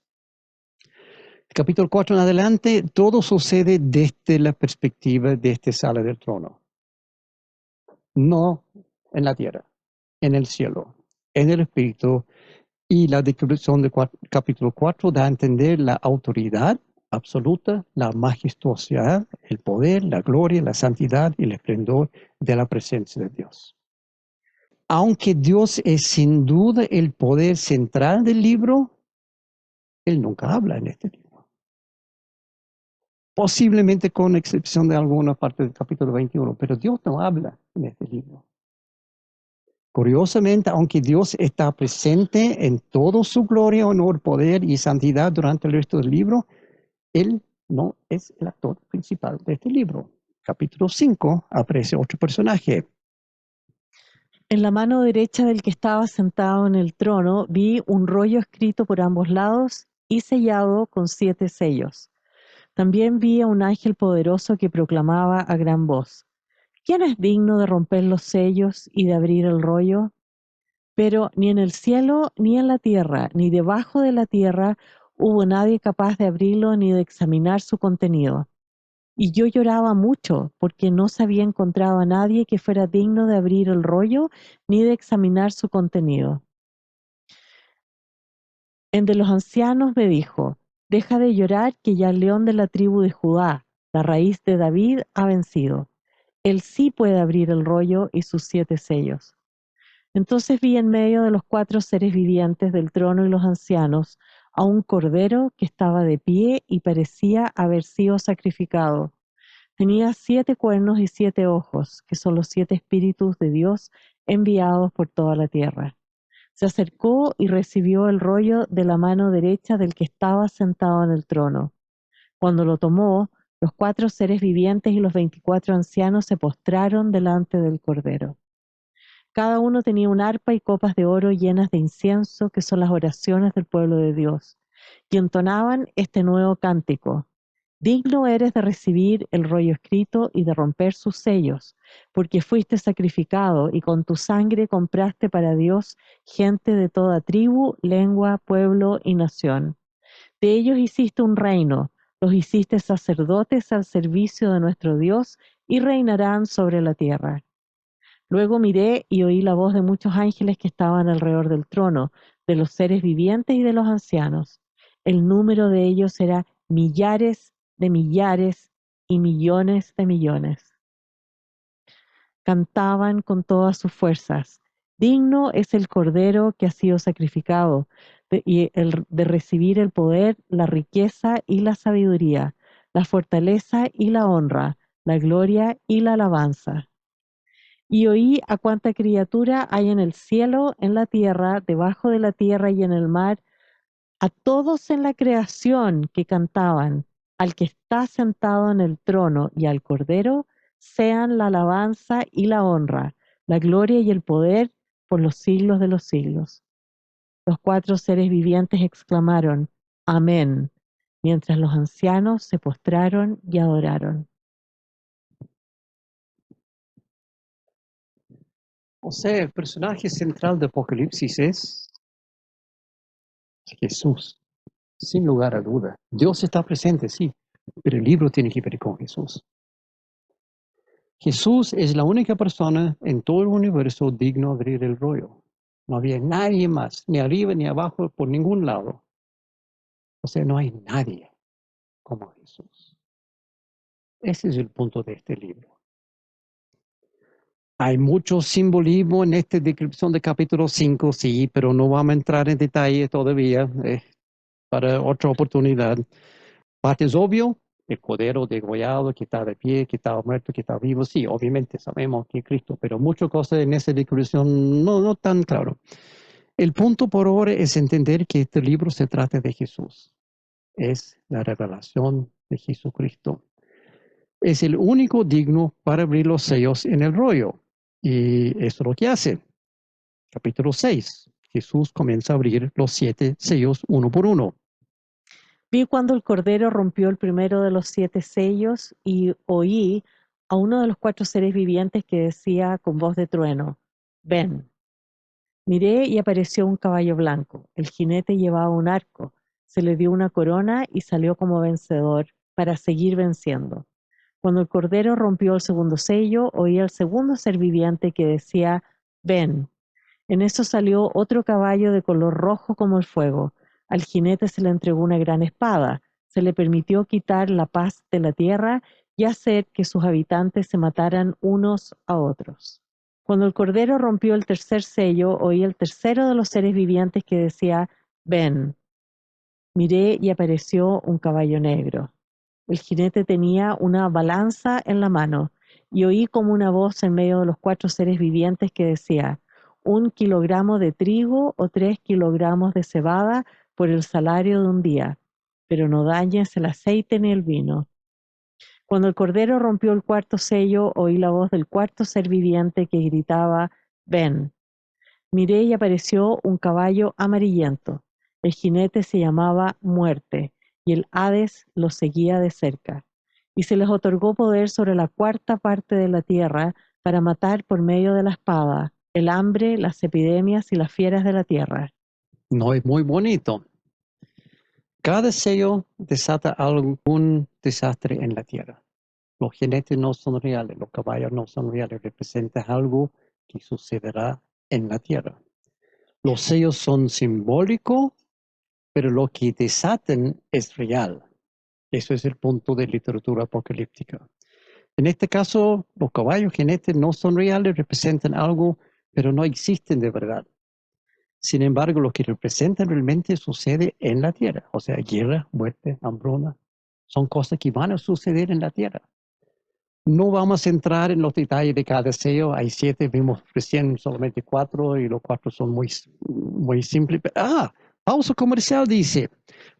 Capítulo 4 en adelante, todo sucede desde la perspectiva de esta sala del trono. No en la tierra, en el cielo, en el Espíritu. Y la descripción del capítulo 4 da a entender la autoridad absoluta, la majestuosidad, el poder, la gloria, la santidad y el esplendor de la presencia de Dios. Aunque Dios es sin duda el poder central del libro, Él nunca habla en este libro. Posiblemente con excepción de alguna parte del capítulo 21, pero Dios no habla en este libro. Curiosamente, aunque Dios está presente en toda su gloria, honor, poder y santidad durante el resto del libro, Él no es el actor principal de este libro. Capítulo 5 aparece otro personaje. En la mano derecha del que estaba sentado en el trono vi un rollo escrito por ambos lados y sellado con 7 sellos. También vi a un ángel poderoso que proclamaba a gran voz: ¿Quién es digno de romper los sellos y de abrir el rollo? Pero ni en el cielo, ni en la tierra, ni debajo de la tierra hubo nadie capaz de abrirlo ni de examinar su contenido. Y yo lloraba mucho porque no se había encontrado a nadie que fuera digno de abrir el rollo ni de examinar su contenido. El de los ancianos me dijo: Deja de llorar, que ya el león de la tribu de Judá, la raíz de David, ha vencido. Él sí puede abrir el rollo y sus 7 sellos. Entonces vi en medio de los 4 seres vivientes del trono y los ancianos a un cordero que estaba de pie y parecía haber sido sacrificado. Tenía 7 cuernos y 7 ojos, que son los 7 espíritus de Dios enviados por toda la tierra. Se acercó y recibió el rollo de la mano derecha del que estaba sentado en el trono. Cuando lo tomó, los 4 seres vivientes y los 24 ancianos se postraron delante del cordero. Cada uno tenía un arpa y copas de oro llenas de incienso, que son las oraciones del pueblo de Dios, y entonaban este nuevo cántico: Digno eres de recibir el rollo escrito y de romper sus sellos, porque fuiste sacrificado y con tu sangre compraste para Dios gente de toda tribu, lengua, pueblo y nación. De ellos hiciste un reino, los hiciste sacerdotes al servicio de nuestro Dios y reinarán sobre la tierra. Luego miré y oí la voz de muchos ángeles que estaban alrededor del trono, de los seres vivientes y de los ancianos. El número de ellos era millares de millares y millones de millones. Cantaban con todas sus fuerzas: Digno es el Cordero que ha sido sacrificado de recibir el poder, la riqueza y la sabiduría, la fortaleza y la honra, la gloria y la alabanza. Y oí a cuánta criatura hay en el cielo, en la tierra, debajo de la tierra y en el mar, a todos en la creación que cantaban: Al que está sentado en el trono y al Cordero, sean la alabanza y la honra, la gloria y el poder por los siglos de los siglos. Los 4 seres vivientes exclamaron: Amén, mientras los ancianos se postraron y adoraron. O sea, el personaje central de Apocalipsis es Jesús, sin lugar a duda. Dios está presente, sí, pero el libro tiene que ver con Jesús. Jesús es la única persona en todo el universo digno de abrir el rollo. No había nadie más, ni arriba ni abajo, por ningún lado. O sea, no hay nadie como Jesús. Ese es el punto de este libro. Hay mucho simbolismo en esta descripción de capítulo 5, sí, pero no vamos a entrar en detalle todavía, para otra oportunidad. Parte es obvio: el cordero degollado, que está de pie, que estaba muerto, que está vivo. Sí, obviamente sabemos que es Cristo, pero muchas cosas en esa descripción no tan claro. El punto por ahora es entender que este libro se trata de Jesús. Es la revelación de Jesucristo. Es el único digno para abrir los sellos en el rollo. Y eso es lo que hace. Capítulo 6. Jesús comienza a abrir los 7 sellos uno por uno. Vi cuando el Cordero rompió el primero de los 7 sellos y oí a uno de los 4 seres vivientes que decía con voz de trueno: Ven. Miré y apareció un caballo blanco. El jinete llevaba un arco. Se le dio una corona y salió como vencedor para seguir venciendo. Cuando el Cordero rompió el segundo sello, oí al segundo ser viviente que decía: Ven. En eso salió otro caballo de color rojo como el fuego. Al jinete se le entregó una gran espada. Se le permitió quitar la paz de la tierra y hacer que sus habitantes se mataran unos a otros. Cuando el Cordero rompió el tercer sello, oí el tercero de los seres vivientes que decía, ven. Miré y apareció un caballo negro. El jinete tenía una balanza en la mano y oí como una voz en medio de los 4 seres vivientes que decía, 1 kilogramo de trigo o 3 kilogramos de cebada por el salario de un día, pero no dañes el aceite ni el vino. Cuando el Cordero rompió el 4.º sello, oí la voz del 4.º ser viviente que gritaba, ven. Miré y apareció un caballo amarillento. El jinete se llamaba Muerte, y el Hades lo seguía de cerca. Y se les otorgó poder sobre la 4ª parte de la tierra para matar por medio de la espada, el hambre, las epidemias y las fieras de la tierra. No es muy bonito. Cada sello desata algún desastre en la tierra. Los jinetes no son reales, los caballos no son reales, representan algo que sucederá en la tierra. Los sellos son simbólicos, pero lo que desatan es real. Eso es el punto de literatura apocalíptica. En este caso, los caballos jinetes no son reales, representan algo, pero no existen de verdad. Sin embargo, lo que representan realmente sucede en la tierra. O sea, guerra, muerte, hambruna, son cosas que van a suceder en la tierra. No vamos a entrar en los detalles de cada sello. Hay 7, vimos recién solamente 4 y los 4 son muy simples. Pausa comercial dice,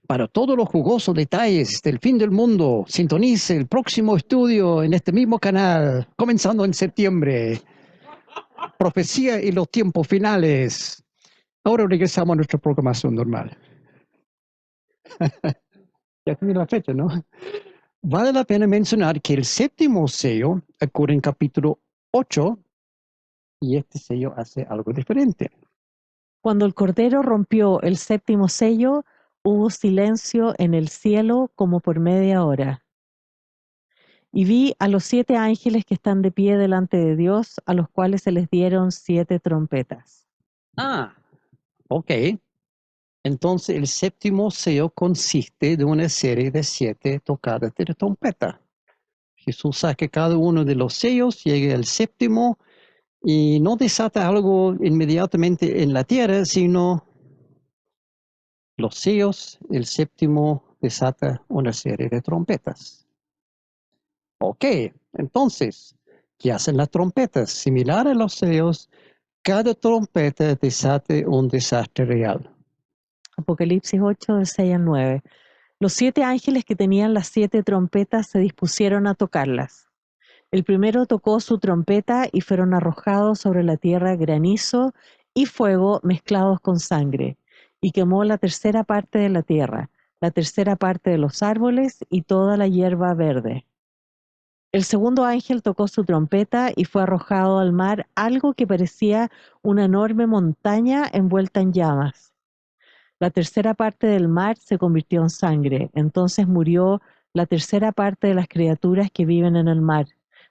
para todos los jugosos detalles del fin del mundo, sintonice el próximo estudio en este mismo canal, comenzando en septiembre. Profecía y los tiempos finales. Ahora regresamos a nuestra programación normal. Ya tiene la fecha, ¿no? Vale la pena mencionar que el 7.º sello ocurre en capítulo 8 y este sello hace algo diferente. Cuando el Cordero rompió el 7.º sello, hubo silencio en el cielo como por media hora. Y vi a los 7 ángeles que están de pie delante de Dios, a los cuales se les dieron 7 trompetas. Ok. Entonces el 7.º sello consiste de una serie de 7 tocadas de trompeta. Jesús saca cada uno de los sellos, llega al 7.º y no desata algo inmediatamente en la tierra, sino los sellos, el 7.º desata una serie de trompetas. Ok, entonces, ¿qué hacen las trompetas? Similar a los sellos, cada trompeta desata un desastre real. Apocalipsis 8, del 6 al 9. Los 7 ángeles que tenían las 7 trompetas se dispusieron a tocarlas. El primero tocó su trompeta y fueron arrojados sobre la tierra granizo y fuego mezclados con sangre, y quemó la 3ª parte de la tierra, la 3ª parte de los árboles y toda la hierba verde. El segundo ángel tocó su trompeta y fue arrojado al mar algo que parecía una enorme montaña envuelta en llamas. La 3ª parte del mar se convirtió en sangre, entonces murió la 3ª parte de las criaturas que viven en el mar.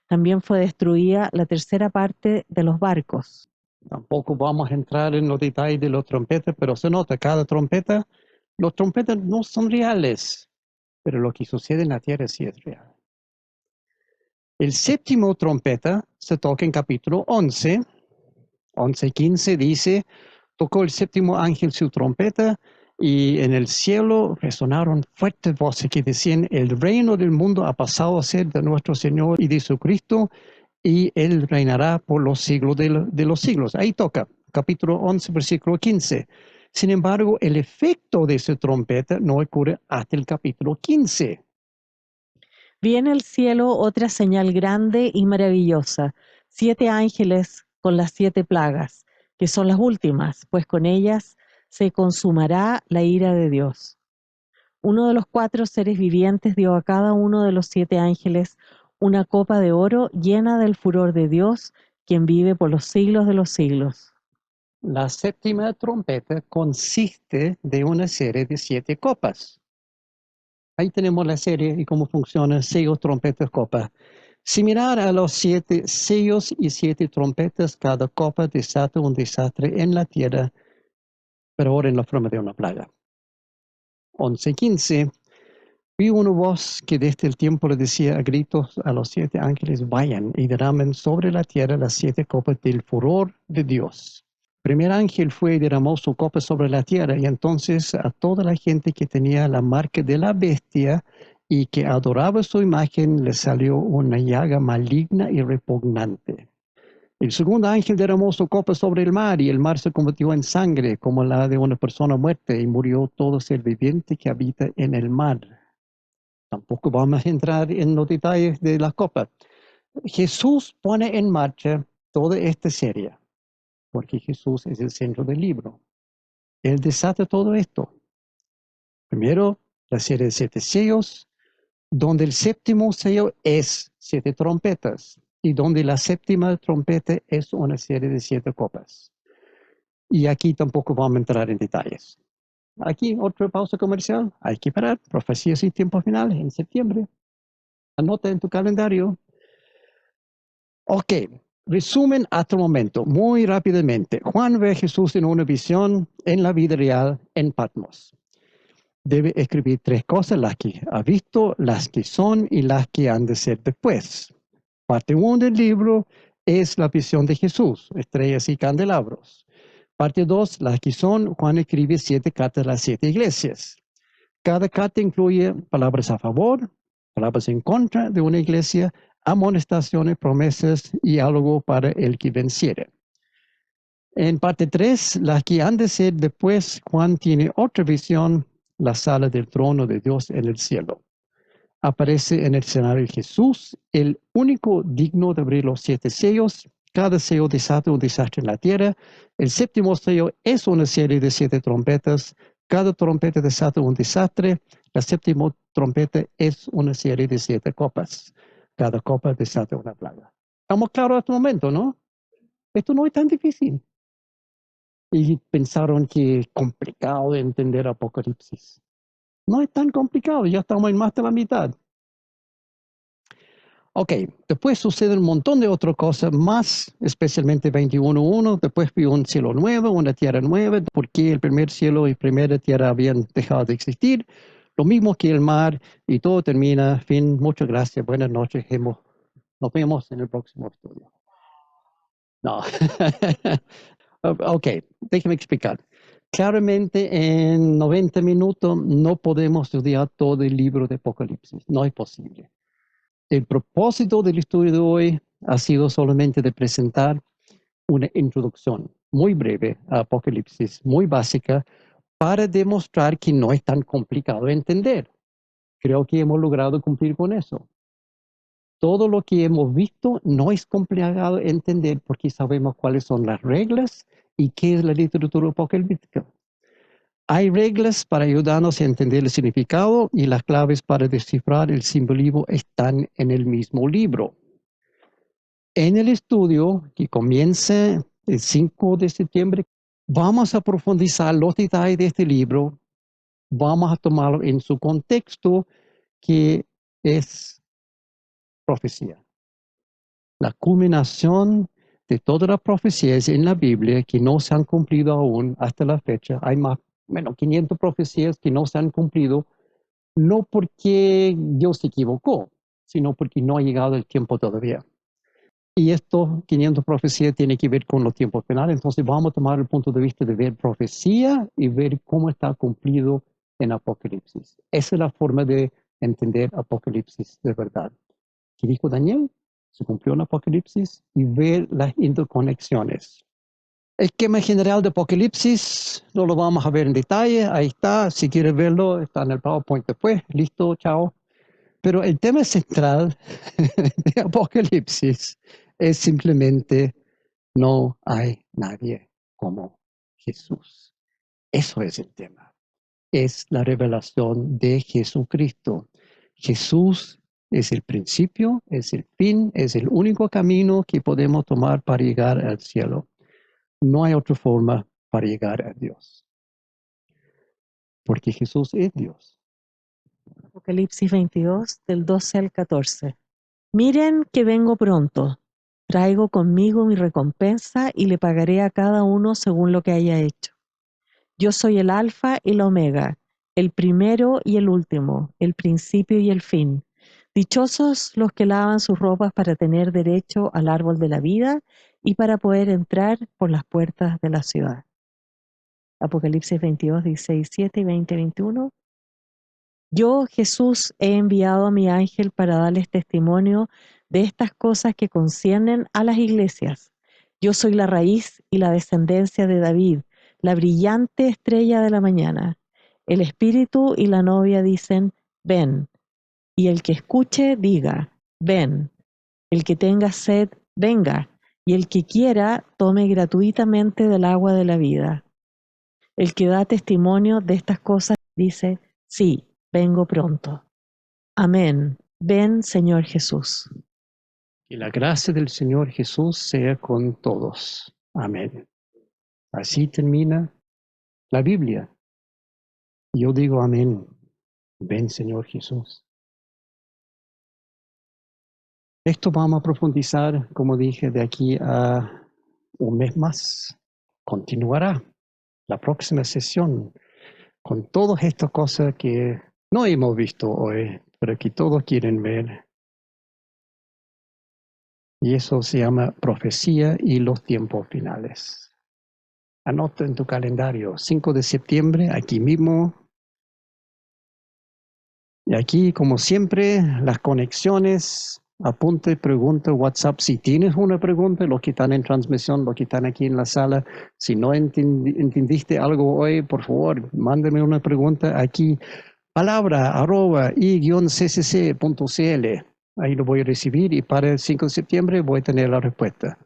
También fue destruida la 3ª parte de los barcos. Tampoco vamos a entrar en los detalles de los trompetas, pero se nota, cada trompeta, los trompetas no son reales, pero lo que sucede en la tierra sí es real. El 7.º trompeta se toca en capítulo 11, 11:15 dice, tocó el 7.º ángel su trompeta y en el cielo resonaron fuertes voces que decían, el reino del mundo ha pasado a ser de nuestro Señor y de su Cristo, y Él reinará por los siglos de los siglos. Ahí toca, capítulo 11, versículo 15. Sin embargo, el efecto de esa trompeta no ocurre hasta el capítulo 15. Vi en el cielo otra señal grande y maravillosa, 7 ángeles con las 7 plagas, que son las últimas, pues con ellas se consumará la ira de Dios. Uno de los 4 seres vivientes dio a cada uno de los 7 ángeles una copa de oro llena del furor de Dios, quien vive por los siglos de los siglos. La 7.ª trompeta consiste de una serie de 7 copas. Ahí tenemos la serie y cómo funciona, sellos, trompetas, copas. Similar a los 7 sellos y 7 trompetas, cada copa desata un desastre en la tierra, pero ahora en la forma de una plaga. 11:15. Vi una voz que desde el templo decía a gritos a los 7 ángeles, vayan y derramen sobre la tierra las 7 copas del furor de Dios. El primer ángel fue y derramó su copa sobre la tierra, y entonces a toda la gente que tenía la marca de la bestia y que adoraba su imagen le salió una llaga maligna y repugnante. El segundo ángel derramó su copa sobre el mar, y el mar se convirtió en sangre como la de una persona muerta, y murió todo ser viviente que habita en el mar. Tampoco vamos a entrar en los detalles de la copa. Jesús pone en marcha toda esta serie, porque Jesús es el centro del libro. Él desata todo esto. Primero, la serie de 7 sellos, donde el séptimo sello es 7 trompetas, y donde la séptima trompeta es una serie de 7 copas. Y aquí tampoco vamos a entrar en detalles. Aquí, otra pausa comercial. Hay que parar. Profecías y tiempo final en septiembre. Anota en tu calendario. Ok, resumen hasta el momento, muy rápidamente. Juan ve a Jesús en una visión en la vida real en Patmos. Debe escribir 3 cosas, las que ha visto, las que son y las que han de ser después. Parte 1 del libro es la visión de Jesús, estrellas y candelabros. Parte 2, las que son, Juan escribe 7 cartas a las 7 iglesias. Cada carta incluye palabras a favor, palabras en contra de una iglesia, amonestaciones, promesas y algo para el que venciere. En parte 3, las que han de ser después, Juan tiene otra visión, la sala del trono de Dios en el cielo. Aparece en el escenario Jesús, el único digno de abrir los 7 sellos. Cada sello desata un desastre en la tierra. El séptimo sello es una serie de 7 trompetas. Cada trompeta desata un desastre. La séptima trompeta es una serie de 7 copas. Cada copa desata una plaga. Estamos claros hasta el momento, ¿no? Esto no es tan difícil. Y pensaron que es complicado de entender Apocalipsis. No es tan complicado, ya estamos en más de la mitad. Ok, después sucede un montón de otras cosas más, especialmente 21.1. Después vio un cielo nuevo, una tierra nueva, porque el primer cielo y primera tierra habían dejado de existir. Lo mismo que el mar, y todo termina. Fin, muchas gracias, buenas noches. Nos vemos en el próximo estudio. No. Ok, déjeme explicar. Claramente en 90 minutos no podemos estudiar todo el libro de Apocalipsis, no es posible. El propósito del estudio de hoy ha sido solamente de presentar una introducción muy breve a Apocalipsis, muy básica, para demostrar que no es tan complicado de entender. Creo que hemos logrado cumplir con eso. Todo lo que hemos visto no es complicado de entender porque sabemos cuáles son las reglas y qué es la literatura apocalíptica. Hay reglas para ayudarnos a entender el significado, y las claves para descifrar el simbolismo están en el mismo libro. En el estudio que comienza el 5 de septiembre, vamos a profundizar los detalles de este libro, vamos a tomarlo en su contexto, que es profecía. La culminación de todas las profecías en la Biblia que no se han cumplido aún hasta la fecha. Hay más, 500 profecías que no se han cumplido, no porque Dios se equivocó, sino porque no ha llegado el tiempo todavía. Y estos 500 profecías tienen que ver con los tiempos finales. Entonces vamos a tomar el punto de vista de ver profecía y ver cómo está cumplido en Apocalipsis. Esa es la forma de entender Apocalipsis de verdad. ¿Qué dijo Daniel? Se cumplió en Apocalipsis, y ver las interconexiones. El esquema general de Apocalipsis no lo vamos a ver en detalle. Ahí está. Si quieres verlo, está en el PowerPoint después. Listo, chao. Pero el tema central de Apocalipsis es simplemente: no hay nadie como Jesús. Eso es el tema. Es la revelación de Jesucristo. Jesús es el principio, es el fin, es el único camino que podemos tomar para llegar al cielo. No hay otra forma para llegar a Dios, porque Jesús es Dios. Apocalipsis 22, del 12 al 14. Miren que vengo pronto. Traigo conmigo mi recompensa y le pagaré a cada uno según lo que haya hecho. Yo soy el Alfa y la Omega, el primero y el último, el principio y el fin. Dichosos los que lavan sus ropas para tener derecho al árbol de la vida y para poder entrar por las puertas de la ciudad. Apocalipsis 22, 16, 7 y 20, 21. Yo, Jesús, he enviado a mi ángel para darles testimonio de estas cosas que conciernen a las iglesias. Yo soy la raíz y la descendencia de David, la brillante estrella de la mañana. El espíritu y la novia dicen, ven. Y el que escuche, diga, ven. El que tenga sed, venga. Y el que quiera, tome gratuitamente del agua de la vida. El que da testimonio de estas cosas dice, sí, vengo pronto. Amén. Ven, Señor Jesús. Y la gracia del Señor Jesús sea con todos. Amén. Así termina la Biblia. Yo digo amén. Ven, Señor Jesús. Esto vamos a profundizar, como dije, de aquí a un mes más. Continuará la próxima sesión con todas estas cosas que no hemos visto hoy, pero que todos quieren ver. Y eso se llama profecía y los tiempos finales. Anota en tu calendario, 5 de septiembre, aquí mismo. Y aquí, como siempre, las conexiones, apunte, pregunta, WhatsApp. Si tienes una pregunta, los que están en transmisión, los que están aquí en la sala, si no entendiste algo hoy, por favor, mándeme una pregunta aquí, palabra@i-ccc.cl. Ahí lo voy a recibir y para el 5 de septiembre voy a tener la respuesta.